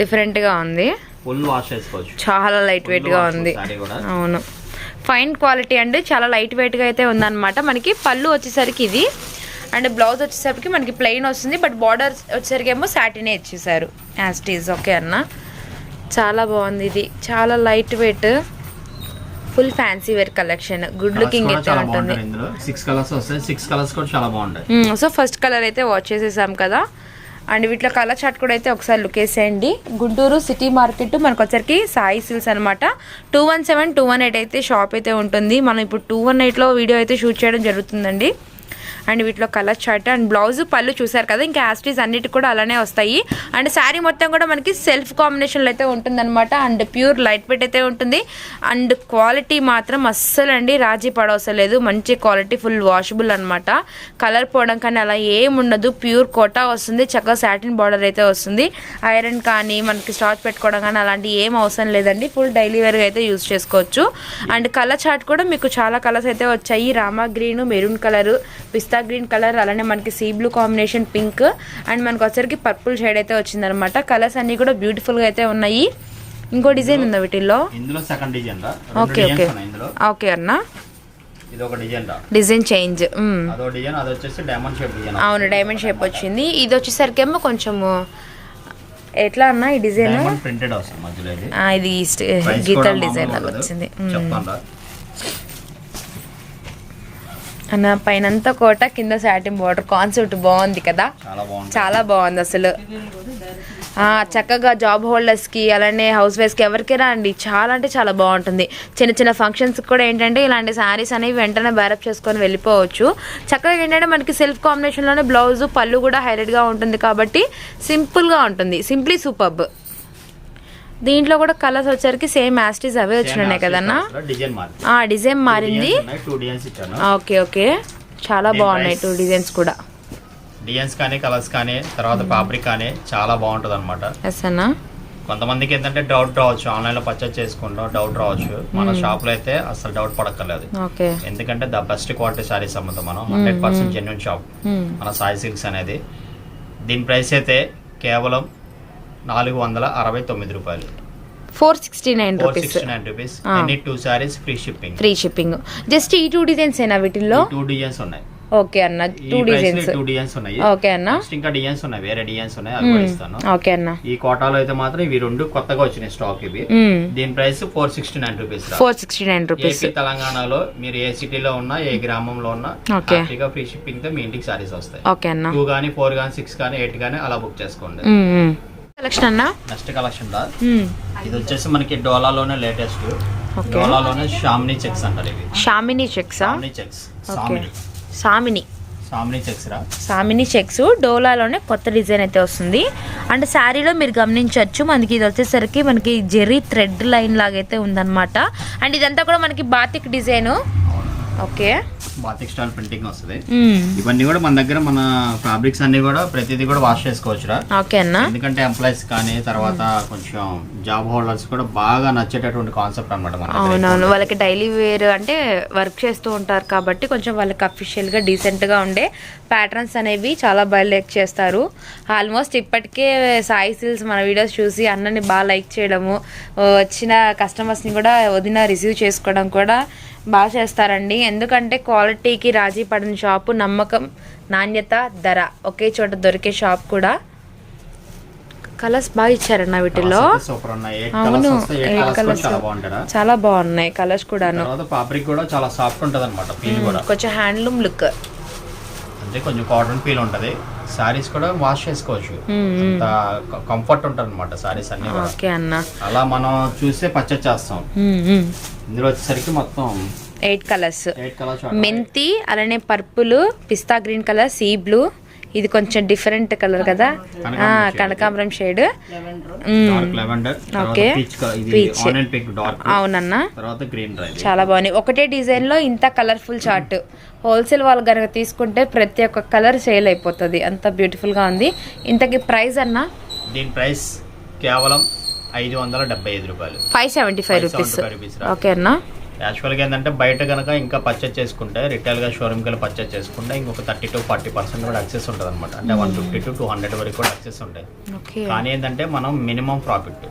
డిఫరెంట్ గా ఉంది. ఫుల్ వాష్ చేసుకోవచ్చు. చాలా లైట్ వెయిట్ గా ఉంది. అవును, ఫైన్ క్వాలిటీ అండి. చాలా లైట్ వెయిట్ గా అయితే ఉందన్నమాట. మనకి పళ్ళు వచ్చేసరికి ఇది అండ్ బ్లౌజ్ వచ్చేసరికి మనకి ప్లెయిన్ వస్తుంది. బట్ బార్డర్ వచ్చేసరికి ఏమో సాటినే ఇచ్చేసారు యాజ్ ఇట్ ఈజ్. ఓకే అన్న, చాలా బాగుంది. ఇది చాలా light weight, full fancy wear collection. Good looking అయితే ఉంటుంది. 6 కలర్స్ వస్తాయి. 6 కలర్స్ కూడా చాలా బాగుంటాయి. సో ఫస్ట్ కలర్ అయితే వాచ్ చేసేసాం కదా. అండ్ వీటిలో కలర్ చార్ట్ కూడా అయితే ఒకసారి లుక్ వేసేయండి. గుంటూరు సిటీ మార్కెట్ మనకు వచ్చరికి సాయి సిల్క్స్ అనమాట. 217 218 అయితే షాప్ అయితే ఉంటుంది. మనం ఇప్పుడు 218లో వీడియో అయితే షూట్ చేయడం జరుగుతుందండి. అండ్ వీటిలో కలర్ చార్ట్ అండ్ బ్లౌజ్ పళ్ళు చూసారు కదా, ఇంకా యాస్టీస్ అన్నిటి కూడా అలానే వస్తాయి. అండ్ శారీ మొత్తం కూడా మనకి సెల్ఫ్ కాంబినేషన్లో అయితే ఉంటుందన్నమాట. అండ్ ప్యూర్ లైట్ వెయిట్ అయితే ఉంటుంది. అండ్ క్వాలిటీ మాత్రం అస్సలు అండి రాజీ పడవసలేదు, మంచి క్వాలిటీ, ఫుల్ వాషబుల్ అనమాట. కలర్ పోవడం కానీ అలా ఏముండదు, ప్యూర్ కోటా వస్తుంది, చక్కగా సాటిన్ బార్డర్ అయితే వస్తుంది. ఐరన్ కానీ మనకి స్టార్చ్ పెట్టుకోవడం కానీ అలాంటి ఏం అవసరం లేదండి, ఫుల్ డైలీ వేర్గా అయితే యూజ్ చేసుకోవచ్చు. అండ్ కలర్ చార్ట్ కూడా మీకు చాలా కలర్స్ అయితే వచ్చాయి. రామా గ్రీన్, మెరూన్ కలర్, పిస్తా గ్రీన్ కలర్, అలానే మనకి sea blue combination, pink and మనకు వచ్చరికి పర్పుల్ షేడ్ అయితే వచ్చిందనమాట. కలర్స్ అన్ని కూడా బ్యూటిఫుల్గా అయితే ఉన్నాయి. ఇంకో డిజైన్ ఉందా వీటిల్లో? ఇందులో సెకండ్ డిజైన్ రా. ఓకే ఓకే ఓకే అన్న, ఇది ఒక డిజైన్ రా, డిజైన్ చేంజ్. అదో డిజైన్, అది వచ్చేసి డైమండ్ షేప్ డిజైన్. అవును, డైమండ్ షేప్ వచ్చింది. ఇది వచ్చేసరికి ఏమో కొంచెము ఎట్లా అన్న ఈ డిజైన్ ప్రింటెడ్ వస్తుంది మధ్యలో. ఇది గీతల డిజైన్ లాగా వచ్చింది అన్న. పైనంతా కోట, కింద సాటిన్ బార్డర్, కాన్సెప్ట్ బాగుంది కదా, చాలా బాగుంది అసలు. చక్కగా జాబ్ హోల్డర్స్కి అలానే హౌస్ వైఫ్స్కి ఎవరికైనా అండి చాలా అంటే చాలా బాగుంటుంది. చిన్న చిన్న ఫంక్షన్స్కి కూడా ఏంటంటే ఇలాంటి శారీస్ అనేవి వెంటనే బ్యారప్ చేసుకొని వెళ్ళిపోవచ్చు. చక్కగా ఏంటంటే మనకి సెల్ఫ్ కాంబినేషన్లోనే బ్లౌజ్ పళ్ళు కూడా హైలైట్గా ఉంటుంది కాబట్టి సింపుల్గా ఉంటుంది, సింప్లీ సూపర్బ్. దీంట్లో కూడా కలర్స్ వచ్చరికి సేమ్ యాస్టీస్ అవే వచ్చినాయి కదన్నా, డిజైన్ మారింది. ఓకే ఓకే, చాలా బాగున్నాయి 2 డిజైన్స్ కూడా. డిజైన్స్ కానీ కలర్స్ కానీ తర్వాత ఫ్యాబ్రిక్ కానీ చాలా బాగుంటుంది అనమాట. కొంతమందికి ఏంటంటే డౌట్ రావచ్చు, ఆన్లైన్ లో పర్చేస్ చేసుకుంటాం డౌట్ రావచ్చు, మన షాప్ లో అయితే అసలు డౌట్ పడక్కర్లేదు. ఎందుకంటే ద బెస్ట్ క్వాలిటీ సారీస్ అమ్ముతాం మనం, 100% జెన్యూన్ షాప్ మన సాయి సిల్క్స్ అనేది. దీని ప్రైస్ అయితే కేవలం 469 రూపాయలు, 469 rupees. Any 2 saris free shipping. Just ఈ 2 డిజైన్స్ ఏనా వీటిల్లో? 2 డిజైన్స్ ఉన్నాయి. ఓకే అన్న, 2 డిజైన్స్ ఉన్నాయి. ఓకే అన్న, ఇంకా డిజైన్స్ ఉన్నాయి, వేరే డిజైన్స్ ఉన్నాయి, అవి కూడా ఇస్తాను. ఓకే అన్న. ఈ కోటాలో అయితే మాత్రం ఇవి 2 కొత్తగా వచ్చినాయి స్టాక్. ఇవి దీని ప్రైస్ 469 రూపీస్. 469 రూపీస్. తెలంగాణలో మీరు ఏ సిటీలో ఉన్నా, ఏ గ్రామంలో ఉన్నా హ్యాపీగా ఫ్రీ షిప్పింగ్ తో మీ ఇంటికి సారీస్ వస్తాయి. ఓకే అన్న. 2 గానీ 4 గానీ 6 గానీ 8 గానీ అలా బుక్ చేసుకోండి. కలెక్షన్ అన్న, నెక్స్ట్ కలెక్షన్ దా. ఇది వచ్చేసి మనకి డోలాలోనే లేటెస్ట్, డోలాలోనే షామినీ చెక్స్ అంటారు. ఇవి షామినీ చెక్స్, సామిని చెక్స్ డోలాలోనే కొత్త డిజైన్ అయితే వస్తుంది. అండ్ శారీలో మీరు గమనించవచ్చు మనకి ఇది వచ్చేసరికి మనకి జెర్రీ థ్రెడ్ లైన్ లాగైతే ఉందన్నమాట. అండ్ ఇదంతా కూడా మనకి batik design. Okay, batik style printing వస్తుంది. ఇవన్నీ కూడా మన దగ్గర మన ఫ్యాబ్రిక్స్ అన్ని కూడా ప్రతిదీ కూడా వాష్ చేసుకోవచ్చురా. ఓకే అన్న, ఎందుకంటే ఎంప్లాయీస్ కానీ తర్వాత కొంచెం జాబ్ హోల్డర్స్ కూడా బాగా నచ్చేటటువంటి కాన్సెప్ట్ అనమాట. అవునవును, వాళ్ళకి డైలీ వేర్ అంటే వర్క్ చేస్తూ ఉంటారు కాబట్టి కొంచెం వాళ్ళకి అఫీషియల్ గా డీసెంట్ గా ఉండే ప్యాటర్న్స్ అనేవి చాలా బాగా లైక్ చేస్తారు. ఆల్మోస్ట్ ఇప్పటికే సాయి సిల్క్స్ మన వీడియోస్ చూసి అన్నని బాగా లైక్ చేయడము, వచ్చిన కస్టమర్స్ ని కూడా వదిన రిసీవ్ చేసుకోవడం కూడా బాగా చేస్తారండి. ఎందుకంటే క్వాలిటీకి రాజీ పడిన షాపు, నమ్మకం, నాణ్యత, ధర ఒకే చోట దొరికే షాప్ కూడా. కలర్స్ బాగా ఇచ్చారన్న వీటిలో. అవును, 8 కలర్స్ చాలా బాగున్నాయి కలర్స్ కూడా. ఫ్యాబ్రిక్ కూడా చాలా సాఫ్ట్ ఉంటది అనమాట, ఫీల్ కూడా కొంచెం హ్యాండ్లూమ్ లుక్, అంటే కొంచెం కాటన్ ఫీల్ ఉంటది. సారీస్ కూడా వాష్ చేసుకోవచ్చు, కంఫర్ట్ ఉంటది అనమాట సారీస్ అన్ని. ఓకే అన్న, అలా మనం చూసే పర్చేస్ చేస్తాం. ఇందులో వచ్చేసరికి మొత్తం 8 కలర్స్, మెంతి, అలానే పర్పుల్, పిస్తా గ్రీన్ కలర్, సీ బ్లూ, ఇది కొంచెం డిఫరెంట్ కలర్ కదా, కనకాంబరం షేడ్, ఓకే, అవునన్న, చాలా బాగున్నాయి. ఒకటే డిజైన్ లో ఇంత కలర్ఫుల్ చార్ట్. హోల్సేల్ వాళ్ళు కనుక తీసుకుంటే ప్రతి ఒక్క కలర్ సేల్ అయిపోతుంది, అంత బ్యూటిఫుల్ గా ఉంది. ఇంతకి ప్రైస్ అన్న? దీని ప్రైస్ కేవలం 575 రూపాయలు, 575 రూపీస్. ఓకే అన్న. యాక్చువల్గా ఏంటంటే బయట కనుక ఇంకా పర్చేస్ చేసుకుంటే, రిటైల్గా షోరూమ్కి వెళ్ళి పర్చేస్ చేసుకుంటే ఇంకొక 30-40% కూడా యాక్సెస్ ఉంటుంది అనమాట. అంటే 150 to 200 వరకు కూడా యాక్సెస్ ఉంటాయి. కానీ ఏంటంటే మనం మినిమం ప్రాఫిట్,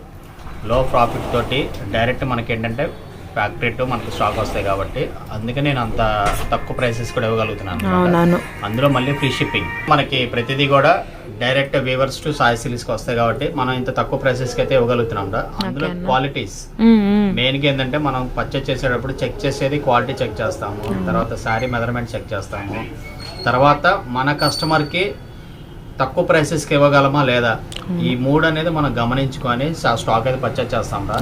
లో ప్రాఫిట్ తోటి డైరెక్ట్ మనకి ఏంటంటే ఫ్యాక్టరీ టు మనకు స్టాక్ వస్తాయి కాబట్టి అందుకే నేను అంత తక్కువ ప్రైసెస్ కూడా ఇవ్వగలుగుతున్నాను. అందులో మళ్ళీ ఫ్రీ షిప్పింగ్, మనకి ప్రతిదీ కూడా డైరెక్ట్ వీవర్స్ టు సాయి సిల్క్స్కి వస్తాయి కాబట్టి మనం ఇంత తక్కువ ప్రైసెస్కి అయితే ఇవ్వగలుగుతున్నాం. అందులో క్వాలిటీస్ మెయిన్గా ఏంటంటే మనం పర్చేస్ చేసేటప్పుడు చెక్ చేసేది క్వాలిటీ చెక్ చేస్తాము, తర్వాత శారీ మెజర్మెంట్ చెక్ చేస్తాము, తర్వాత మన కస్టమర్కి తక్కువ ప్రైసెస్ కి ఇవ్వగలమా లేదా, ఈ మూడు అనేది మనం గమనించుకొని స్టాక్ అయితే పర్చేస్ చేస్తాం రా.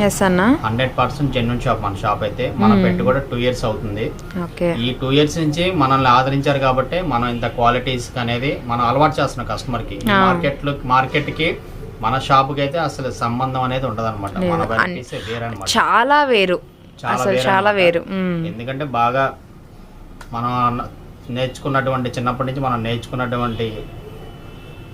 100% జెన్యూన్ షాప్ మన షాప్ అయితే. మన పెట్టి కూడా 2 years అవుతుంది. ఈ 2 years నుంచి మనల్ని ఆదరించారు కాబట్టి మనం ఇంత క్వాలిటీస్ అనేది మనం అలవాటు చేస్తున్నాం కస్టమర్ కి. మార్కెట్ కి మన షాప్ కి అయితే అసలు సంబంధం అనేది ఉండదు అనమాట. మన వెరైటీస్ వేరనమాట, చాలా వేరు, చాలా వేరు. ఎందుకంటే బాగా మనం నేర్చుకున్నటువంటి చిన్నప్పటి నుంచి మనం నేర్చుకున్నటువంటి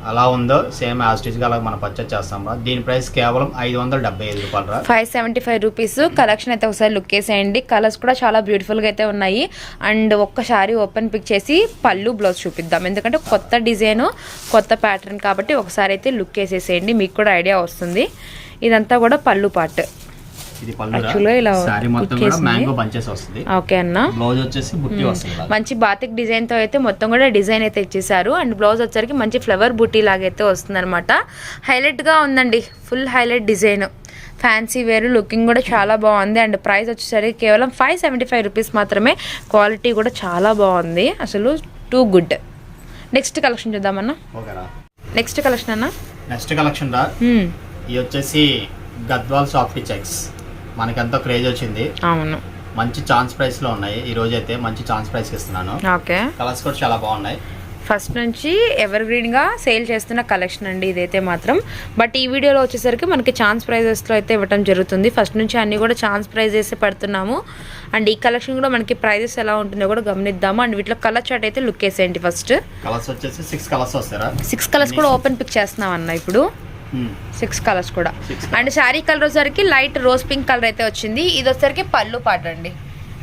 అలా ఉందో సేమ్ యాస్టిజ్ గా అలా మనం పర్చేస్ చేస్తాం రా. దీని ప్రైస్ కేవలం 575 రూపాయలు రా. 575 రూపీస్. కలెక్షన్ అయితే ఒకసారి లుక్ వేసేయండి. కలర్స్ కూడా చాలా బ్యూటిఫుల్ గా అయితే ఉన్నాయి. అండ్ ఒక్కసారి ఓపెన్ పిక్ చేసి పళ్ళు బ్లౌజ్ చూపిద్దాం, ఎందుకంటే కొత్త డిజైన్ కొత్త ప్యాటర్న్ కాబట్టి ఒకసారి అయితే లుక్ వేసేసేయండి, మీకు కూడా ఐడియా వస్తుంది. ఇదంతా కూడా పళ్ళు పార్ట్. ఇది పళ్ళు ఇలా సారీ మొత్తం కూడా మ్యాంగో బంచెస్ వస్తుంది. ఓకే అన్న. బ్లౌజ్ వచ్చేసి బుట్టి వస్తుంది. మంచి బాతిక్ డిజైన్ తో అయితే మొత్తం కూడా డిజైన్ అయితే ఇచ్చేసారు. అండ్ బ్లౌజ్ వచ్చరికి మంచి ఫ్లవర్ బుట్టి లాగా అయితే వస్తుంది అనమాట. హైలైట్ గా ఉందండి, ఫుల్ హైలైట్ డిజైన్, ఫ్యాన్సీ వేరు, లుకింగ్ కూడా చాలా బాగుంది. అండ్ ప్రైస్ వచ్చేసరికి కేవలం 575 రూపీస్ మాత్రమే. క్వాలిటీ కూడా చాలా బాగుంది, అసలు టూ గుడ్. నెక్స్ట్ కలెక్షన్ చూద్దామన్నా. నెక్స్ట్ కలెక్షన్ అన్న. నెక్స్ట్ కలెక్షన్ రా. ఇది వచ్చేసి గద్వాల్ సాఫ్ట్ చెక్స్. మనకెంతో క్రేజ్ వచ్చింది. అవును, మంచి ఛాన్స్ ప్రైస్ లో ఉన్నాయి. ఈ రోజు అయితే మంచి ఛాన్స్ ప్రైస్ ఇస్తున్నాను. ఓకే. కలర్స్ కూడా చాలా బాగున్నాయి. ఫస్ట్ నుంచి ఎవర్ గ్రీన్ గా సేల్ చేస్తున్న కలెక్షన్ అండి ఇదైతే మాత్రం. బట్ ఈ వీడియోలో వచ్చేసరికి మనకి ఛాన్స్ ప్రైజెస్ లో అయితే ఇవ్వడం జరుగుతుంది. ఫస్ట్ నుంచి అన్ని కూడా ఛాన్స్ ప్రైజెస్ పెడుతున్నాము. అండ్ ఈ కలెక్షన్ కూడా మనకి ప్రైజెస్ ఎలా ఉంటుందో కూడా గమనిద్దాము. అండ్ వీటిలో కలర్ చార్ట్ అయితే లుక్ వేసేయండి. ఫస్ట్ కలర్స్ వచ్చేసి 6 కలర్స్ వస్తారా. 6 కలర్స్ కూడా ఓపెన్ పిక్ చేస్తున్నాం అన్న ఇప్పుడు. 6 కలర్స్ కూడా. అండ్ శారీ కలర్ వచ్చేసరికి లైట్ రోజ్ పింక్ కలర్ అయితే వచ్చింది. ఇది వచ్చేసరికి పళ్ళు పాట అండి,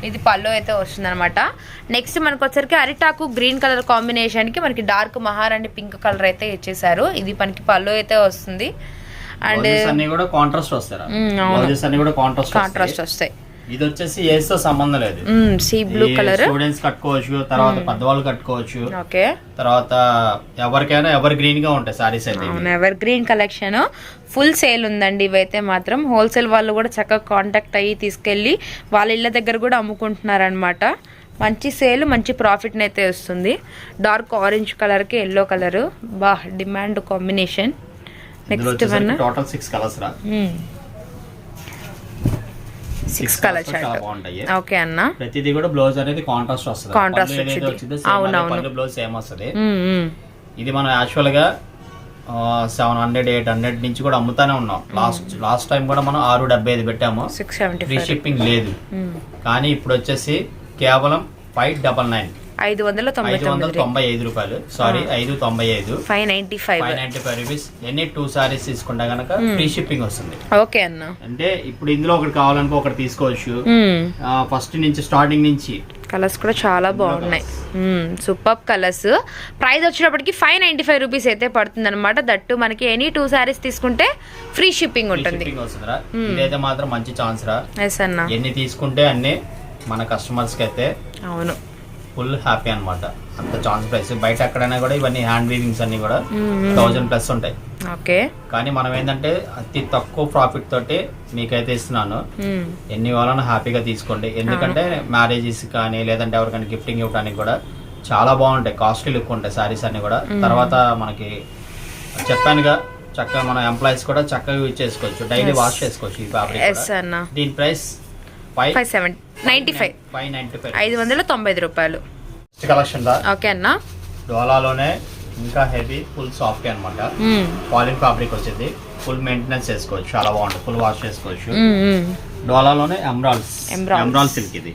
ఇది పళ్ళు అయితే వస్తుంది అనమాట. నెక్స్ట్ మనకు వచ్చేసరికి అరిటాకు గ్రీన్ కలర్ కాంబినేషన్ కి మనకి డార్క్ మహారాణి పింక్ కలర్ అయితే ఇచ్చేసారు. ఇది మనకి పళ్ళు అయితే వస్తుంది. అండ్ అన్ని కూడా కాంట్రాస్ట్ వస్తాయి. ఇది వచ్చేసి ఏస్ తో సంబంధం లేదు, సీ బ్లూ కలర్. స్టూడెంట్స్ కట్టుకోవచ్చు, తర్వాత పెద్దవాళ్ళు కట్టుకోవచ్చు. ఓకే. తర్వాత ఎవరికైనా ఎవర్ గ్రీన్ గా ఉంటాయి సారీస్ అయితే. Ever green collection full sale ఉందండి ఇవైతే మాత్రం. హోల్సేల్ వాళ్ళు కూడా చక్కగా కాంటాక్ట్ అయ్యి తీసుకెళ్లి వాళ్ళ ఇళ్ళ దగ్గర కూడా అమ్ముకుంటున్నారు అనమాట. మంచి సేల్, మంచి ప్రాఫిట్ అయితే వస్తుంది. డార్క్ ఆరెంజ్ కలర్ కి ఎల్లో కలర్ బా demand combination. Next one total 6 colours రా. 6 కలర్ చార్ట్. ఓకే అన్న. ప్రతిదీ కూడా బ్లౌజ్ అనేది కాంట్రాస్ట్ వస్తుంది. అవునవును, బ్లౌజ్ సేమ్ వస్తుంది. ఇది మనం యాక్చువల్ గా 700-800 నుంచి కూడా అమ్ముతానే ఉన్నాం. లాస్ట్ టైం కూడా మనం 675 పెట్టాము, ఫ్రీ షిప్పింగ్ లేదు. కానీ ఇప్పుడు వచ్చేసి కేవలం 595 రూపాయలు. Sorry 595, 595 rupees. ఎన్ని 2 సారీస్ తీసుకుంటా గనక ఫ్రీ షిప్పింగ్ వస్తుంది. ఓకే అన్న. అంటే ఇప్పుడు ఇందులో ఒకటి కావాలనుకో ఒకటి తీసుకోవచ్చు. ఫస్ట్ నుంచి స్టార్టింగ్ నుంచి కలర్స్ కూడా చాలా బాగున్నాయి, సూపర్ కలర్స్. ప్రైస్ వచ్చేటప్పటికి 595 రూపీస్ అయితే పడుతుంది అనమాట. దట్టు మనకి ఎనీ 2 సారీస్ తీసుకుంటే ఫ్రీ షిప్పింగ్ ఉంటుంది. ఇదైతే మాత్రం మంచి ఛాన్స్ రా. ఎన్ని తీసుకుంటే అన్ని మన కస్టమర్స్ కి అయితే అవును ఫుల్ హ్యాపీ అనమాట. అంత ఛాన్స్ ప్రైస్. బయట ఎక్కడైనా కూడా ఇవన్నీ హ్యాండ్ వీవింగ్స్ అన్ని కూడా 1000+ ఉంటాయి. ఓకే. కానీ మనం ఏంటంటే అతి తక్కువ ప్రాఫిట్ తోటి మీకైతే ఇస్తున్నాను. ఎన్ని వాళ్ళని హ్యాపీగా తీసుకోండి. ఎందుకంటే మ్యారేజెస్ కానీ లేదంటే ఎవరికైనా గిఫ్టింగ్ ఇవ్వడానికి కూడా చాలా బాగుంటాయి, కాస్ట్లీ లుక్ ఉంటాయి సారీస్ అన్ని కూడా. తర్వాత మనకి చెప్పానుగా చక్కగా మన ఎంప్లాయీస్ కూడా చక్కగా యూజ్ చేసుకోవచ్చు, డైలీ వాష్ చేసుకోవచ్చు ఈ ఫ్యాబ్రిక్. దీని ప్రైస్ 590 రూపాయలు. కలెక్షన్ దా. ఓకే అన్న. డోలాలోనే ఇంకా హెవీ ఫుల్ సాఫ్ట్ అనమాట. పాలిన్ ఫ్యాబ్రిక్ వచ్చింది, ఫుల్ మెయింటెనెన్స్ చేసుకోవచ్చు, చాలా బాగుంటుంది, ఫుల్ వాష్ చేసుకోవచ్చు. డోలాలోనే ఎమరాల్డ్ సిల్క్. ఇది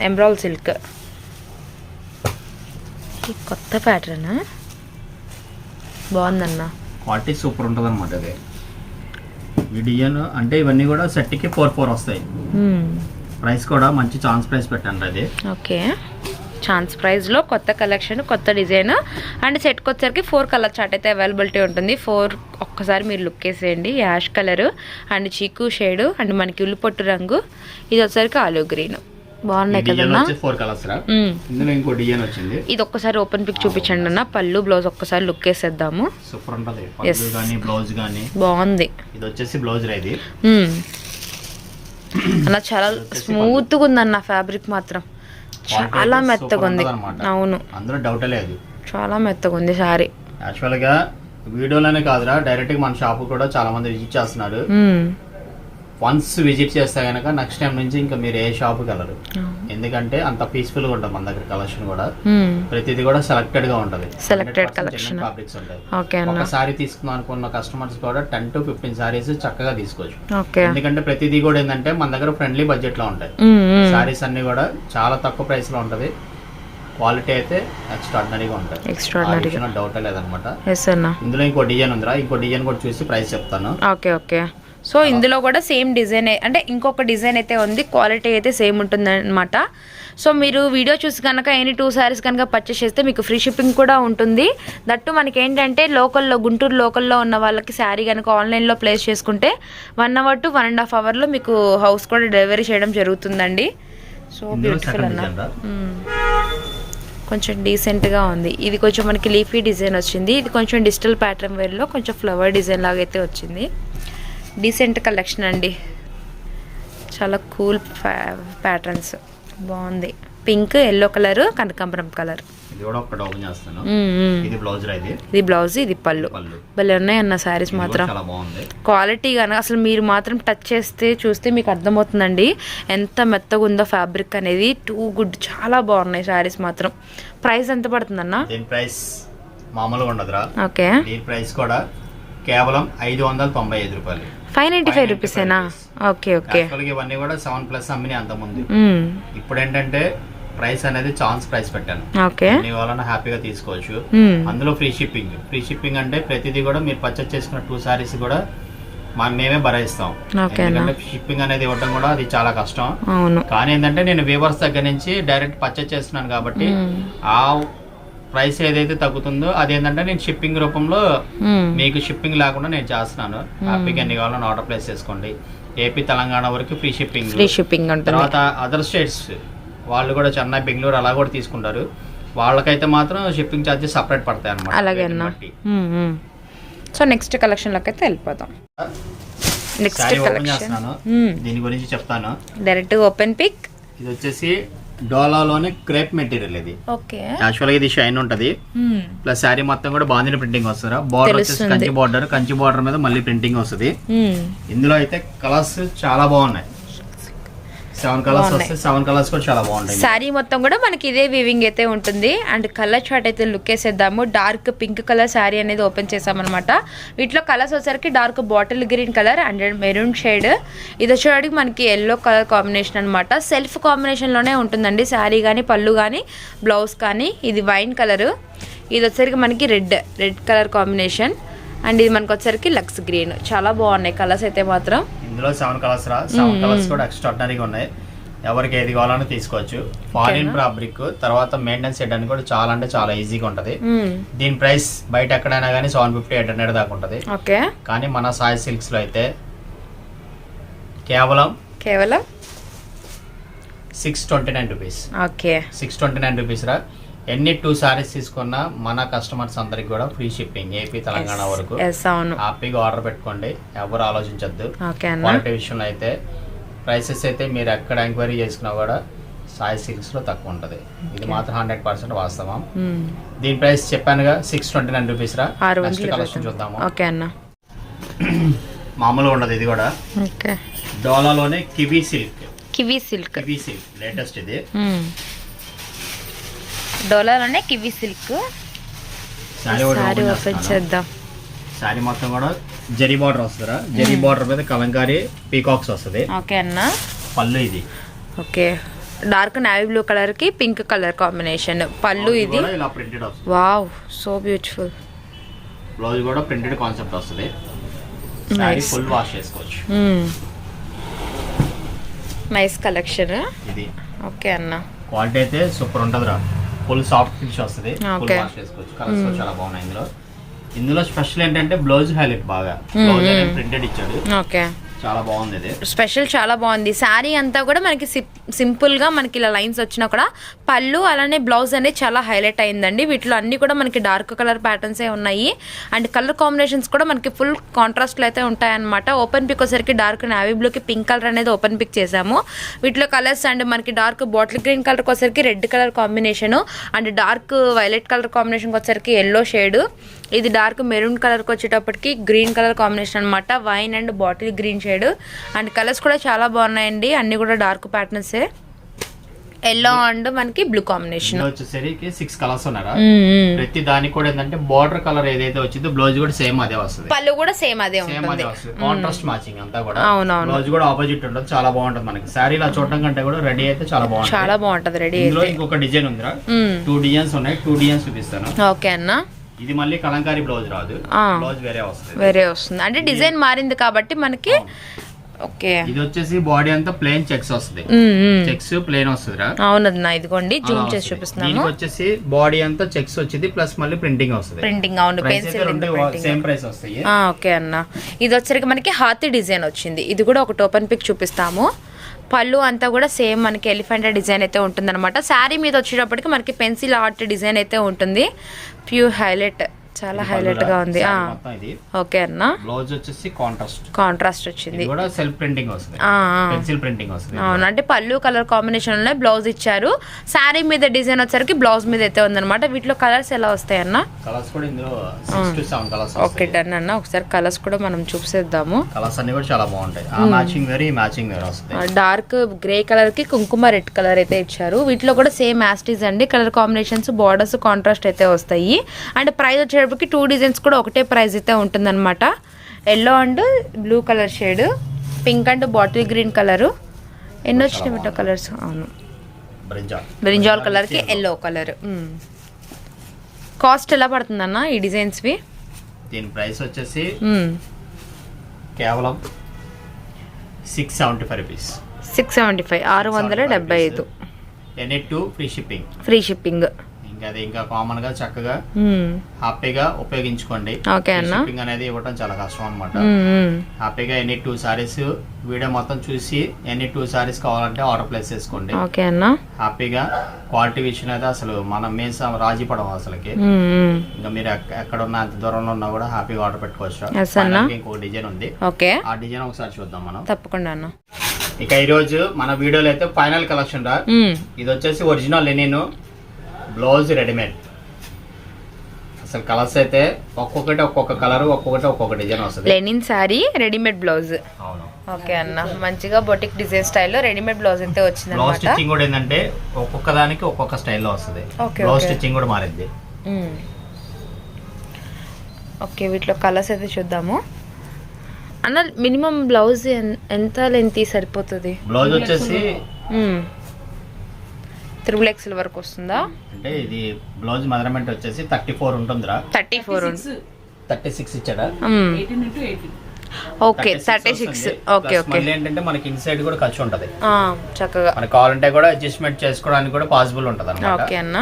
ఎమరాల్డ్ సిల్క్ కొత్త ప్యాటర్న్ బాగుందన్న. క్వాలిటీ సూపర్ ఉంటుంది అనమాట. అది ఈ డిజైన్ అంటే ఇవన్నీ కూడా సెట్ కి 4 వస్తాయి. ప్రైస్ కూడా మంచి ఛాన్స్ ప్రైస్ పెట్టండి అది. ఓకే. ఛాన్స్ ప్రైస్ లో కొత్త కలెక్షన్, కొత్త డిజైన్. అండ్ సెట్కి వచ్చరికి 4 కలర్ చార్ట్ అయితే అవైలబిలిటీ ఉంటుంది. 4 ఒక్కసారి మీరు లుక్ వేసేయండి. యాష్ కలర్ అండ్ చీకు షేడ్ అండ్ మనకి ఉల్లిపొట్టు రంగు. ఇది వచ్చరికి ఆలివ్ గ్రీన్. బాగున్నాయి కదా. 4 కలర్స్ రా. ఇందులో ఇంకో డిజైన్ వచ్చింది. ఇది ఒక్కసారి ఓపెన్ పిక్ చూపించండి అన్న. పళ్ళు బ్లౌజ్ ఒక్కసారి లుక్ వేసేద్దాము. సూపర్ ఉంటది. పళ్ళు గాని బ్లౌజ్ గాని బాగుంది. ఇది వచ్చేసి బ్లౌజ్ రా. ఇది అలా చాలా స్మూత్ గా ఉందన్న. ఫ్యాబ్రిక్ మాత్రం చాలా మెత్తగా ఉంది. అవును, అందులో డౌట్ లేదు, చాలా మెత్తగా ఉంది సారీ. యాక్చువల్ గా వీడియోలోనే కాదురా, డైరెక్ట్ గా మన షాప్ కూడా చాలా మంది విజిట్ చేస్తున్నారు. వన్స్ విజిట్ చేస్తే కనుక నెక్స్ట్ టైం నుంచి ఇంకా మీరు ఏ షాప్కి వెళ్ళరు. ఎందుకంటే అంత పీస్ఫుల్ గా ఉంటుంది మన దగ్గర. కలెక్షన్ కూడా ప్రతిదీ కూడా సెలెక్టెడ్ గా ఉంటది. సెలెక్టెడ్ కలెక్షన్ ఫ్యాబ్రిక్స్ ఉంటాయి. ఒక సారీ తీసుకుందాం అనుకున్న కస్టమర్స్ కూడా 10 to 15 సారీస్ చక్కగా తీసుకోవచ్చు. ఎందుకంటే ప్రతిదీ కూడా ఏంటంటే మన దగ్గర ఫ్రెండ్లీ బడ్జెట్ లో ఉంటాయి. సారీస్ అన్ని కూడా చాలా తక్కువ ప్రైస్ లో ఉంటది. క్వాలిటీ అయితే ఎక్స్ట్రాడినరీగా ఉంటుంది. ఎక్స్ట్రాడినరీగా డౌట్ లేదనమాట. ఇందులో ఇంకో డిజైన్ ఉందిరా, ఇంకో డిజైన్ కూడా చూసి ప్రైస్ చెప్తాను. Okay okay. సో ఇందులో కూడా సేమ్ డిజైన్ అంటే ఇంకొక డిజైన్ అయితే ఉంది. క్వాలిటీ అయితే సేమ్ ఉంటుంది అనమాట. సో మీరు వీడియో చూసి కనుక ఎనీ 2 సారీస్ కనుక పర్చేస్ చేస్తే మీకు ఫ్రీ షిప్పింగ్ కూడా ఉంటుంది. దట్టు మనకి ఏంటంటే లోకల్లో, గుంటూరు లోకల్లో ఉన్న వాళ్ళకి శారీ కనుక ఆన్లైన్లో ప్లేస్ చేసుకుంటే 1 hour to 1.5 hours మీకు హౌస్ కూడా డెలివరీ చేయడం జరుగుతుందండి. సో బ్యూటిఫుల్ అన్న, కొంచెం డీసెంట్గా ఉంది. ఇది కొంచెం మనకి లీఫీ డిజైన్ వచ్చింది. ఇది కొంచెం డిజిటల్ ప్యాటర్న్ వేర్లో కొంచెం ఫ్లవర్ డిజైన్ లాగా అయితే వచ్చింది. డీసెంట్ కలెక్షన్ అండి, చాలా కూల్ ప్యాటర్న్స్, బాగుంది. పింక్, ఎల్లో కలర్, కనకాంబరం కలర్. ఇది బ్లౌజ్, ఇది పళ్ళు. భలే ఉన్నాయి అన్న శారీస్ మాత్రం. క్వాలిటీ కానీ అసలు మీరు మాత్రం టచ్ చేస్తే చూస్తే మీకు అర్థమవుతుందండి ఎంత మెత్తగా ఉందో ఫ్యాబ్రిక్ అనేది. టూ గుడ్, చాలా బాగున్నాయి శారీస్ మాత్రం. ప్రైస్ ఎంత పడుతుందన్న? మామూలుగా ఉండదురా. ఓకే, దీని ప్రైస్ కూడా కేవలం 595 రూపాయలు. 595 రూపీసేనా? Okay okay. ఇవన్నీ కూడా 7+ అమ్మిని అంత ముందు. ఇప్పుడు ఏంటంటే ప్రైస్ అనేది ఛాన్స్ ప్రైస్ పెట్టాను. మీ వాళ్ళని హ్యాపీగా తీసుకోవచ్చు. అందులో ఫ్రీ షిప్పింగ్. ఫ్రీ షిప్పింగ్ అంటే ప్రతిదీ కూడా మీరు పర్చేస్ చేసుకున్న 2 సారీస్ కూడా మేమే భరిస్తాం. ఎందుకంటే షిప్పింగ్ అనేది ఇవ్వడం కూడా అది చాలా కష్టం. కానీ ఏంటంటే నేను వీవర్స్ దగ్గర నుంచి డైరెక్ట్ పర్చేస్ చేస్తున్నాను కాబట్టి ఆ ప్రైస్ ఏదైతే తగ్గుతుందో అదేంటంటే నేను షిప్పింగ్ రూపంలో మీకు షిప్పింగ్ లేకుండా నేను చేస్తున్నాను. హ్యాపీగా ఎన్ని కావాలని ఆర్డర్ ప్లేస్ చేసుకోండి. ఏపీ, తెలంగాణ వరకు ఫ్రీ షిప్పింగ్. తర్వాత అదర్ స్టేట్స్ వాళ్ళు కూడా చెన్నై, బెంగళూరు అలా కూడా తీసుకుంటారు. వాళ్ళకైతే మాత్రం షిప్పింగ్ ఛార్జెస్ సపరేట్ పడతాయి అన్నమాట. అలాగే అన్న. సో నెక్స్ట్ కలెక్షన్ లోకి అయితే వెళ్ళిపోతాం. నెక్స్ట్ కలెక్షన్ దీని గురించి చెప్తాను. Direct open pick. ఇది వచ్చేసి డోలాలోనే క్రేప్ మెటీరియల్. ఇది యాక్చువల్ గా ఇది షైన్ ఉంటది. ప్లస్ శారీ మొత్తం కూడా బాందిని ప్రింటింగ్ వస్తుంది. బార్డర్ వచ్చేసి కంచి బార్డర్ మీద మళ్ళీ ప్రింటింగ్ వస్తుంది. ఇందులో అయితే కలర్స్ చాలా బాగున్నాయి. 7 కలర్స్ వస్తాయి. 7 కలర్స్ కూడా చాలా బాగుంటాయి. శారీ మొత్తం కూడా మనకి ఇదే వీవింగ్ అయితే ఉంటుంది. అండ్ కలర్ చార్ట్ అయితే లుక్ వేసేద్దాము. డార్క్ పింక్ కలర్ శారీ అనేది ఓపెన్ చేసామన్నమాట. వీటిలో కలర్స్ వచ్చేసరికి dark bottle green colour and maroon shade. ఇది వచ్చేటికి మనకి ఎల్లో కలర్ కాంబినేషన్ అనమాట. సెల్ఫ్ కాంబినేషన్లోనే ఉంటుందండి శారీ కానీ, పళ్ళు కానీ, బ్లౌజ్ కానీ. ఇది వైన్ కలర్. ఇది వచ్చేసరికి మనకి రెడ్ కలర్ కాంబినేషన్. అండ్ ఇది మనకు వచ్చేసరికి లక్స్ గ్రీన్. చాలా బాగున్నాయి కలర్స్ అయితే మాత్రం. ఇందులో 7 కలర్స్ రా. 7 కలర్స్ కూడా ఎక్స్ట్రాడినరీగా ఉన్నాయి. ఎవరికి ఏది కావాలని తీసుకోవచ్చు. ఫాలిన్ ఫ్యాబ్రిక్. తర్వాత మెయింటెనెన్స్ చేయడానికి కూడా చాలా అంటే చాలా ఈజీగా ఉంటది. దీని ప్రైస్ బయట ఎక్కడైనా కానీ 750-800 దాకా ఉంటది. కానీ మన సాయి సిల్క్స్ లో అయితే కేవలం 629 రూపీస్. 629 రూపీస్ రా. ఎన్ని 2 సారీస్ తీసుకున్నా మన కస్టమర్స్ అందరికి కూడా ఫ్రీ షిప్పింగ్. ఏపీ, తెలంగాణ వరకు హ్యాపీగా ఆర్డర్ పెట్టుకోండి. ఎవరు ఆలోచించద్దు. క్వాలిటీ విషయంలో అయితే ప్రైసెస్ అయితే మీరు ఎక్కడ ఎంక్వైరీ చేసుకున్నా కూడా సాయి సిల్క్స్ లో తక్కువ ఉంటది. ఇది మాత్రం 100% వాస్తవం. దీని ప్రైస్ చెప్పానుగా 629 రూపీస్ రా. నెక్స్ట్ కలెక్షన్ చూద్దాము. మామూలుగా ఉండదు. ఇది కూడా డోలాలోనే కివీ సిల్క్ లేటెస్ట్. ఇది డోలాలోనే కివీ సిల్క్. సారీ ఓపెన్ చేద్దాం. సారీ మొత్తం కూడా జరీ బార్డర్ వస్తుందా. జరీ బార్డర్ మీద కలంకారీ పీకాక్స్ వస్తుంది. ఓకే అన్న. పళ్ళు ఇది okay dark navy blue colour కి పింక్ కలర్ కాంబినేషన్. పళ్ళు ఇది ఇలా ప్రింటెడ్ వస్తుంది. Wow, so beautiful. బ్లౌజ్ కూడా ప్రింటెడ్ కాన్సెప్ట్ వస్తుంది. సారీ ఫుల్ వాష్ చేసుకోవచ్చు. నైస్ కలెక్షన్ ఇది. ఓకే అన్న. క్వాలిటీ అయితే సూపర్ ఉంటదిరా. ఫుల్ సాఫ్ట్ ఫినిష్ వస్తుంది. ఫుల్ వాష్ చేసుకోవచ్చు. కలర్స్ చాలా బాగున్నాయి. ఇందులో స్పెషల్ ఏంటంటే బ్లౌజ్ హైలైట్ బాగా. బ్లౌజ్ అనేది ప్రింటెడ్ ఇచ్చాడు. ఓకే, చాలా బాగుంది. ఇది స్పెషల్, చాలా బాగుంది. శారీ అంతా కూడా మనకి సింపుల్ గా మనకి ఇలా లైన్స్ వచ్చినా కూడా పళ్ళు అలానే బ్లౌజ్ అనేది చాలా హైలైట్ అయిందండి. వీటిలో అన్ని కూడా మనకి డార్క్ కలర్ ప్యాటర్న్స్ ఉన్నాయి. అండ్ కలర్ కాంబినేషన్స్ కూడా మనకి ఫుల్ కాంట్రాస్ట్ లో అయితే ఉంటాయన్నమాట. ఓపెన్ పిక్ వచ్చేసరికి డార్క్ నేవీ బ్లూ కి పింక్ కలర్ అనేది ఓపెన్ పిక్ చేసాము. వీటిలో కలర్స్ అండ్ మనకి డార్క్ బాటిల్ గ్రీన్ కలర్ వచ్చేసరికి red colour combination and dark violet colour combination వచ్చేసరికి ఎల్లో షేడ్. ఇది డార్క్ మెరూన్ కలర్కి వచ్చేటప్పటికి గ్రీన్ కలర్ కాంబినేషన్ అనమాట. Wine and bottle green shade and colours కూడా చాలా బాగున్నాయండి. అన్ని కూడా డార్క్ ప్యాటర్న్సే. ఎల్లో అండ్ మనకి బ్లూ కాంబినేషన్ వచ్చేసరికి 6 కలర్స్ ఉన్నారా. ప్రతి దానికి కూడా ఏంటంటే బార్డర్ కలర్ ఏదైతే వచ్చిందో బ్లౌజ్ కూడా సేమ్ అదే వస్తుంది. పళ్ళు కూడా సేమ్ అదే ఉంటుంది. కాంట్రాస్ట్ మ్యాచింగ్ అంతా కూడా. బ్లౌజ్ కూడా ఆపోజిట్ ఉంటుంది. చాలా బాగుంటుంది మనకి. సారీ ఇలా చూడడం కంటే కూడా రెడీ అయితే చాలా బాగుంటుంది. చాలా బాగుంటది రెడీ. ఇందులో ఇంకొక డిజైన్ ఉందిరా. 2 డిజైన్స్ ఉన్నాయి. 2 డిజైన్స్ చూపిస్తాను. ఓకే అన్న. ఇది మళ్ళీ కలంకారీ బ్లౌజ్ రాదు. బ్లౌజ్ వేరే వస్తుంది. అంటే డిజైన్ మారింది కాబట్టి మనకి. ఓకే ఇది వచ్చేసి బాడీ అంతా ప్లేన్ చెక్స్ వస్తుంది. చెక్స్ ప్లేన్ వస్తుంది. అవునన్నా ఇదిగోండి జూమ్ చేసి చూపిస్తున్నాను. దీనికి వచ్చేసి బాడీ అంతా చెక్స్ వచ్చింది ప్లస్ మళ్ళీ ప్రింటింగ్ వస్తుంది. ప్రింటింగ్ అవును పెన్సిల్ సేమ్ ప్రైస్ వస్తాయి. ఓకే అన్న. ఇది వచ్చరికి మనకి హాతీ డిజైన్ వచ్చింది. ఇది కూడా ఒక ఓపెన్ పిక్ చూపిస్తాము. పళ్ళు అంతా కూడా సేమ్ మనకి ఎలిఫెంట్ డిజైన్ అయితే ఉంటుంది అనమాట. శారీ మీద వచ్చేటప్పటికి మనకి పెన్సిల్ ఆర్ట్ డిజైన్ అయితే ఉంటుంది. ప్యూర్ హైలైట్, చాలా హైలైట్ గా ఉంది. ఓకే అన్న. బ్లౌజ్ వచ్చేసి కాంట్రాస్ట్ వచ్చింది. కూడా సెల్ఫ్ ప్రింటింగ్ వస్తుంది. పెన్సిల్ ప్రింటింగ్ వస్తుంది. అవును అంటే పళ్ళు కలర్ కాంబినేషన్ లో బ్లౌజ్ ఇచ్చారు. శారీ మీద డిజైన్ వచ్చరికి బ్లౌజ్ మీద అయితే ఉందన్నమాట. వీటిలో కలర్స్ ఎలా వస్తాయి అన్న? కలర్స్ కూడా ఇందులో 6 to 7 కలర్స్. ఓకే డన్ అన్న. ఒకసారి కలర్స్ కూడా మనం చూసేద్దాము. కలర్స్ అన్ని కూడా చాలా బాగుంటాయి. ఆ మ్యాచింగ్ వేరే ఈ మ్యాచింగ్ వేరే వస్తాయి. డార్క్ గ్రే కలర్ కి కుంకుమ రెడ్ కలర్ అయితే ఇచ్చారు. వీటిలో కూడా సేమ్ యాస్టీస్ అండి. కలర్ కాంబినేషన్స్ బార్డర్స్ కాంట్రాస్ట్ అయితే వస్తాయి. అండ్ ప్రైస్ వచ్చేటప్పటికి 2 డిజైన్స్ కూడా ఒకటే ప్రైస్ అయితే ఉంటుందన్నమాట. Yellow and blue colour shade, pink and bottle green colour. ఎన్ని వచ్చినాయి వీటిలో కలర్స్? అవును బ్రింజాల్ కలర్ కి ఎల్లో కలర్. కాస్ట్ ఎలా పడుతుందన్న ఈ డిజైన్స్వి? దీని ప్రైస్ వచ్చేసి కేవలం 675 రూపీస్. 675 675. Any 2 free shipping. ఇంకా కామన్ గా చక్కగా హ్యాపీగా ఉపయోగించుకోండి. షిప్పింగ్ అనేది ఇవ్వడం చాలా కష్టం అనమాట. హ్యాపీగా ఎనీ 2 సారీస్ వీడియో మొత్తం చూసి ఎనీ 2 సారీస్ కావాలంటే ఆర్డర్ ప్లేస్ చేసుకోండి. హ్యాపీగా క్వాలిటీ విషయం అయితే అసలు మనం మేము రాజీ పడం అసలుకి. ఇంకా మీరు ఎక్కడ ఉన్నా ఎంత దూరంలో ఉన్నా కూడా హ్యాపీగా ఆర్డర్ పెట్టుకోవచ్చు. ఇంకో డిజైన్ ఉంది. ఆ డిజైన్ ఒకసారి చూద్దాం మనం. తప్పకుండా. ఇక ఈ రోజు మన వీడియోలో అయితే ఫైనల్ కలెక్షన్ రా. ఇది వచ్చేసి ఒరిజినల్ లెనిన్ బ్లౌజ్ రెడీమేడ్. అసలు కలర్స్ అయితే ఒక్కొక్కటి ఒక్కొక్క కలర్, ఒక్కొక్కటి ఒక్కొక్క డిజైన్ వస్తుంది. Linen saree readymade blouse. అవును. ఓకే అన్న. మంచిగా బొటిక్ డిజైన్ స్టైల్లో రెడీమేడ్ బ్లౌజ్ అయితే వచ్చింది. బ్లౌజ్ స్టిచ్చింగ్ కూడా ఏంటంటే ఒక్కొక్క దానికి ఒక్కొక్క స్టైల్లో వస్తుంది. బ్లౌజ్ స్టిచ్చింగ్ కూడా మారింది. ఓకే వీటిలో కలర్స్ అయితే చూద్దాము అన్న. మినిమం బ్లౌజ్ ఎంత లెంత్ సరిపోతుంది? బ్లౌజ్ వచ్చేసి 3XL వరకు వస్తుందా? అంటే ఇది బ్లౌజ్ మెజర్మెంట్ వచ్చేసి 34 ఉంటుందిరా. 36 ఇచ్చాడా? ఓకే 36. Okay okay. మళ్ళీ ఏంటంటే మనకి ఇన్సైడ్ కూడా ఖర్చు ఉంటది. చక్కగా మనకి కావాలంటే కూడా అడ్జస్ట్మెంట్ చేసుకోవడానికి కూడా పాసిబుల్ ఉంటది అన్నమాట. ఓకే అన్న.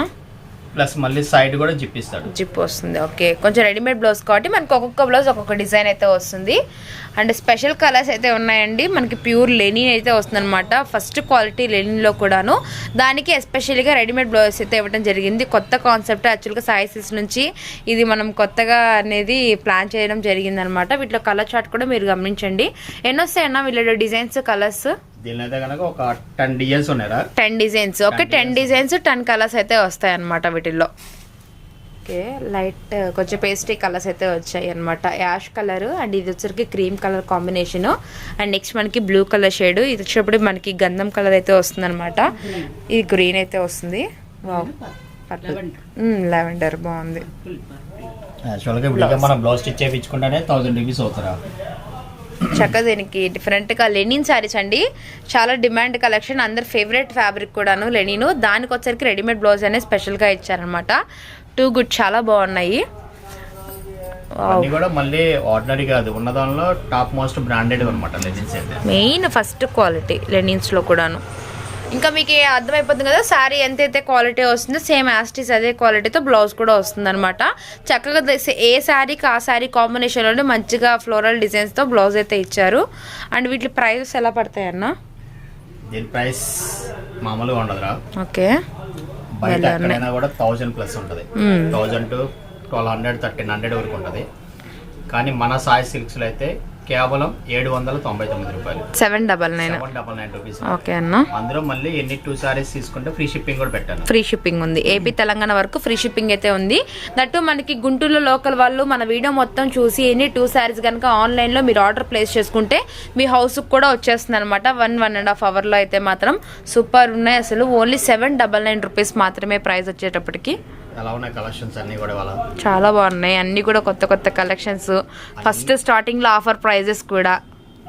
ప్లస్ మళ్ళీ సైడ్ కూడా జిప్ ఇస్తాడు. జిప్ వస్తుంది. ఓకే కొంచెం రెడీమేడ్ బ్లౌజ్ కాబట్టి మనకి ఒక్కొక్క బ్లౌజ్ ఒక్కొక్క డిజైన్ అయితే వస్తుంది. అండ్ స్పెషల్ కలర్స్ అయితే ఉన్నాయండి. మనకి ప్యూర్ లెనిన్ అయితే వస్తుంది అనమాట. ఫస్ట్ క్వాలిటీ లెనిన్లో కూడాను. దానికి ఎస్పెషల్గా రెడీమేడ్ బ్లౌజ్ అయితే ఇవ్వడం జరిగింది. కొత్త కాన్సెప్ట్ యాక్చువల్గా సాయిసిస్ నుంచి ఇది మనం కొత్తగా అనేది ప్లాన్ చేయడం జరిగింది అనమాట. వీటిలో కలర్ చార్ట్ కూడా మీరు గమనించండి. ఎన్ని వస్తాయన్నా వీళ్ళ డిజైన్స్ కలర్స్? దీనిలో కనుక ఒక 10 డిజైన్స్ ఉన్నాయా? 10 డిజైన్స్. ఓకే 10 డిజైన్స్ 10 కలర్స్ అయితే వస్తాయి అనమాట వీటిల్లో. ఓకే లైట్ కొంచెం పేస్ట్రీ కలర్స్ అయితే వచ్చాయి అనమాట. యాష్ కలర్ అండ్ ఇది వచ్చరికి cream colour combination. And next మనకి బ్లూ కలర్ షేడ్. ఇది వచ్చేటప్పుడు మనకి గంధం కలర్ అయితే వస్తుంది అనమాట. ఇది గ్రీన్ అయితే వస్తుంది. లెవెండర్ బాగుంది. మనం బ్లౌజ్ స్టిచ్ చేయించుకుంటేనే 1000 రూపీస్ అవుతారా. చక్కగా దీనికి డిఫరెంట్గా లెనిన్ శారీస్ అండి. చాలా డిమాండ్ కలెక్షన్, అందరి ఫేవరెట్ ఫ్యాబ్రిక్ కూడాను లెనిన్. దానికి వచ్చరికి రెడీమేడ్ బ్లౌజ్ అనేది స్పెషల్గా ఇచ్చారనమాట. 2 గుడ్ చాలా బాగున్నాయి. మళ్ళీ ఆర్డినరీ కాదు, ఉన్న దానిలో టాప్ మోస్ట్ బ్రాండెడ్ అనమాట లెనిన్స్ అయితే. మెయిన్ ఫస్ట్ క్వాలిటీ లెనిన్స్లో కూడాను. ఇంకా మీకు అర్థమైపోతుంది కదా శారీ ఎంతైతే క్వాలిటీ వస్తుందో సేమ్ యాస్టీస్ అదే క్వాలిటీతో బ్లౌజ్ కూడా వస్తుంది అనమాట. చక్కగా ఏ శారీకి ఆ శారీ కాంబినేషన్లోనే మంచిగా ఫ్లోరల్ డిజైన్స్తో బ్లౌజ్ అయితే ఇచ్చారు. అండ్ వీటి ప్రైస్ ఎలా పడతాయి అన్న? దీని ప్రైస్ మామూలుగా ఉండదురా. ఓకే బయట ఎక్కడైనా కూడా 1000 ప్లస్ ఉంటుంది. 1000 to 1200 1300 వరకు ఉంటుంది. కానీ మన సాయి సిల్క్స్లో అయితే కేవలం 799 రూపాయలు. 799 రూపీస్. ఓకే అన్న. అందులో మళ్ళీ ఎన్ని 2 సారీస్ తీసుకుంటే ఫ్రీ షిప్పింగ్ కూడా పెట్టాను. ఫ్రీ షిప్పింగ్ ఉంది, ఏపీ తెలంగాణ వరకు ఫ్రీ షిప్పింగ్ అయితే ఉంది. దట్టు మనకి గుంటూరులో లోకల్ వాళ్ళు మన వీడియో మొత్తం చూసి ఎన్ని 2 సారీస్ కనుక ఆన్లైన్లో మీరు ఆర్డర్ ప్లేస్ చేసుకుంటే మీ హౌస్కి కూడా వచ్చేస్తుంది అనమాట. 1.5 అవర్లో అయితే మాత్రం సూపర్ ఉన్నాయి అసలు. ఓన్లీ 799 రూపీస్ మాత్రమే ప్రైస్ వచ్చేటప్పటికి. ఎలా ఉన్నాయి కలెక్షన్స్ అన్ని కూడా చాలా బాగున్నాయి, అన్ని కూడా కొత్త కొత్త కలెక్షన్స్. ఫస్ట్ స్టార్టింగ్ లో ఆఫర్ ప్రైజెస్ కూడా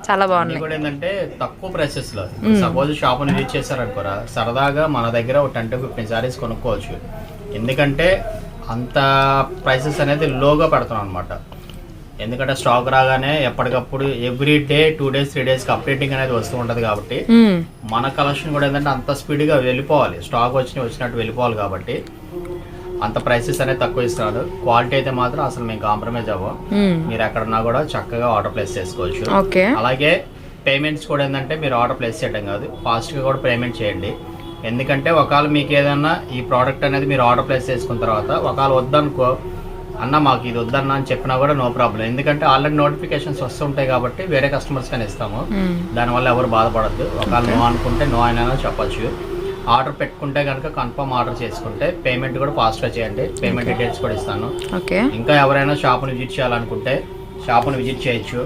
చాలా బాగున్నాయి. కూడా ఏంటంటే తక్కువ ప్రైసెస్ లో సపోజ్ షాప్ ని యూజ్ చేశారనుకోరా, సరదాగా మన దగ్గర ఒక 10 to 15 సారీస్ కొనుక్కోవచ్చు. ఎందుకంటే అంత ప్రైసెస్ అనేది లోగా పెడతాం అనమాట. ఎందుకంటే స్టాక్ రాగానే ఎప్పటికప్పుడు every day 2 days 3 days updating అనేది వస్తూ ఉంటది కాబట్టి మన కలెక్షన్ కూడా ఏంటంటే అంత స్పీడ్ గా వెళ్ళిపోవాలి, స్టాక్ వచ్చినట్టు వెళ్ళిపోవాలి. కాబట్టి అంత ప్రైసెస్ అనేది తక్కువ ఇస్తున్నారు. క్వాలిటీ అయితే మాత్రం అసలు మేము కాంప్రమైజ్ అవ్వం. మీరు ఎక్కడన్నా కూడా చక్కగా ఆర్డర్ ప్లేస్ చేసుకోవచ్చు. అలాగే పేమెంట్స్ కూడా ఏంటంటే మీరు ఆర్డర్ ప్లేస్ చేయడం కాదు, ఫాస్ట్ గా కూడా పేమెంట్ చేయండి. ఎందుకంటే ఒకవేళ మీకు ఏదన్నా ఈ ప్రోడక్ట్ అనేది మీరు ఆర్డర్ ప్లేస్ చేసుకున్న తర్వాత ఒకవేళ వద్దనుకో, అన్న మాకు ఇది వద్దన్నా అని చెప్పినా కూడా నో ప్రాబ్లం. ఎందుకంటే ఆల్రెడీ నోటిఫికేషన్స్ వస్తుంటాయి కాబట్టి వేరే కస్టమర్స్ కానీ ఇస్తాము. దానివల్ల ఎవరు బాధపడద్దు. ఒకవేళ నో అనుకుంటే నో అయినా చెప్పచ్చు. ఆర్డర్ పెట్టుకుంటే కనుక కన్ఫర్మ్ ఆర్డర్ చేసుకుంటే పేమెంట్ కూడా ఫాస్ట్గా చేయండి. పేమెంట్ డీటెయిల్స్ కూడా ఇస్తాను. ఇంకా ఎవరైనా షాప్ని విజిట్ చేయాలనుకుంటే షాప్ని విజిట్ చేయొచ్చు.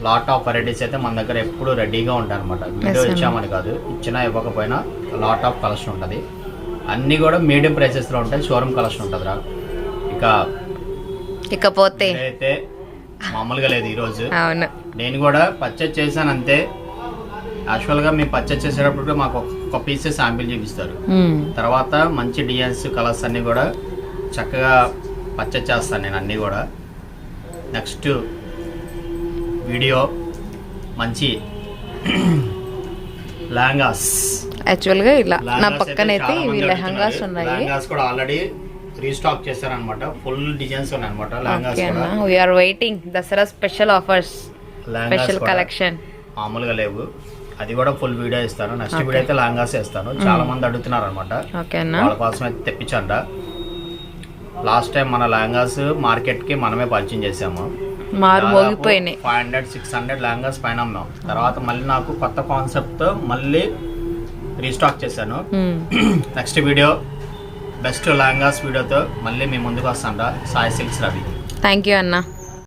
లాట్ ఆఫ్ వెరైటీస్ అయితే మన దగ్గర ఎప్పుడు రెడీగా ఉంటాయి అనమాట. వీడియో ఇచ్చామని కాదు, ఇచ్చినా ఇవ్వకపోయినా లాట్ ఆఫ్ కలెక్షన్ ఉంటుంది. అన్నీ కూడా మీడియం ప్రైసెస్లో ఉంటాయి. షోరూమ్ కలెక్షన్ ఉంటుంది రా. ఇకపోతే అయితే మామూలుగా లేదు. ఈరోజు నేను కూడా పర్చేజ్ చేశాను అంతే. యాక్చువల్గా మేము పర్చేజ్ చేసేటప్పుడు మాకు ఒక పీస్ శాంపిల్ చూపిస్తారు. తర్వాత మంచి డిజైన్స్ కలర్స్ అన్నీ కూడా చక్కగా పర్చేజ్ చేస్తాను నేను అన్నీ కూడా. నెక్స్ట్ వీడియో మంచి లెహంగాస్. యాక్చువల్గా ఇలా నా పక్కనైతే ఇవి లెహంగాస్ ఉన్నాయి. లెహంగాస్ కూడా ఆల్రెడీ రీస్టాక్ చేశారనమాట. ఫుల్ డిజైన్స్ ఉన్నాయి అనమాట. లెహంగాస్ కూడా we are waiting. Dasara special offers, special collection మామూలుగా లేవు. అది కూడా ఫుల్ వీడియో ఇస్తాను. నెక్స్ట్ వీడియో అయితే లెహంగాస్ ఇస్తాను. చాలా మంది అడుగుతున్నారు అనమాట, వాళ్ళ కోసం అయితే తెప్పించండి. లాస్ట్ టైం మన లెహంగాస్ మార్కెట్ కి మనమే పరిచయం చేసాము. 500-600 లెహంగాస్ పైన అమ్మాం. తర్వాత మళ్ళీ నాకు కొత్త కాన్సెప్ట్ తో మళ్ళీ రీస్టాక్ చేశాను. నెక్స్ట్ వీడియో బెస్ట్ లెహంగాస్ వీడియోతో మళ్ళీ మీ ముందుకు వస్తాను. Sai silks Ravi. Thank you అన్న.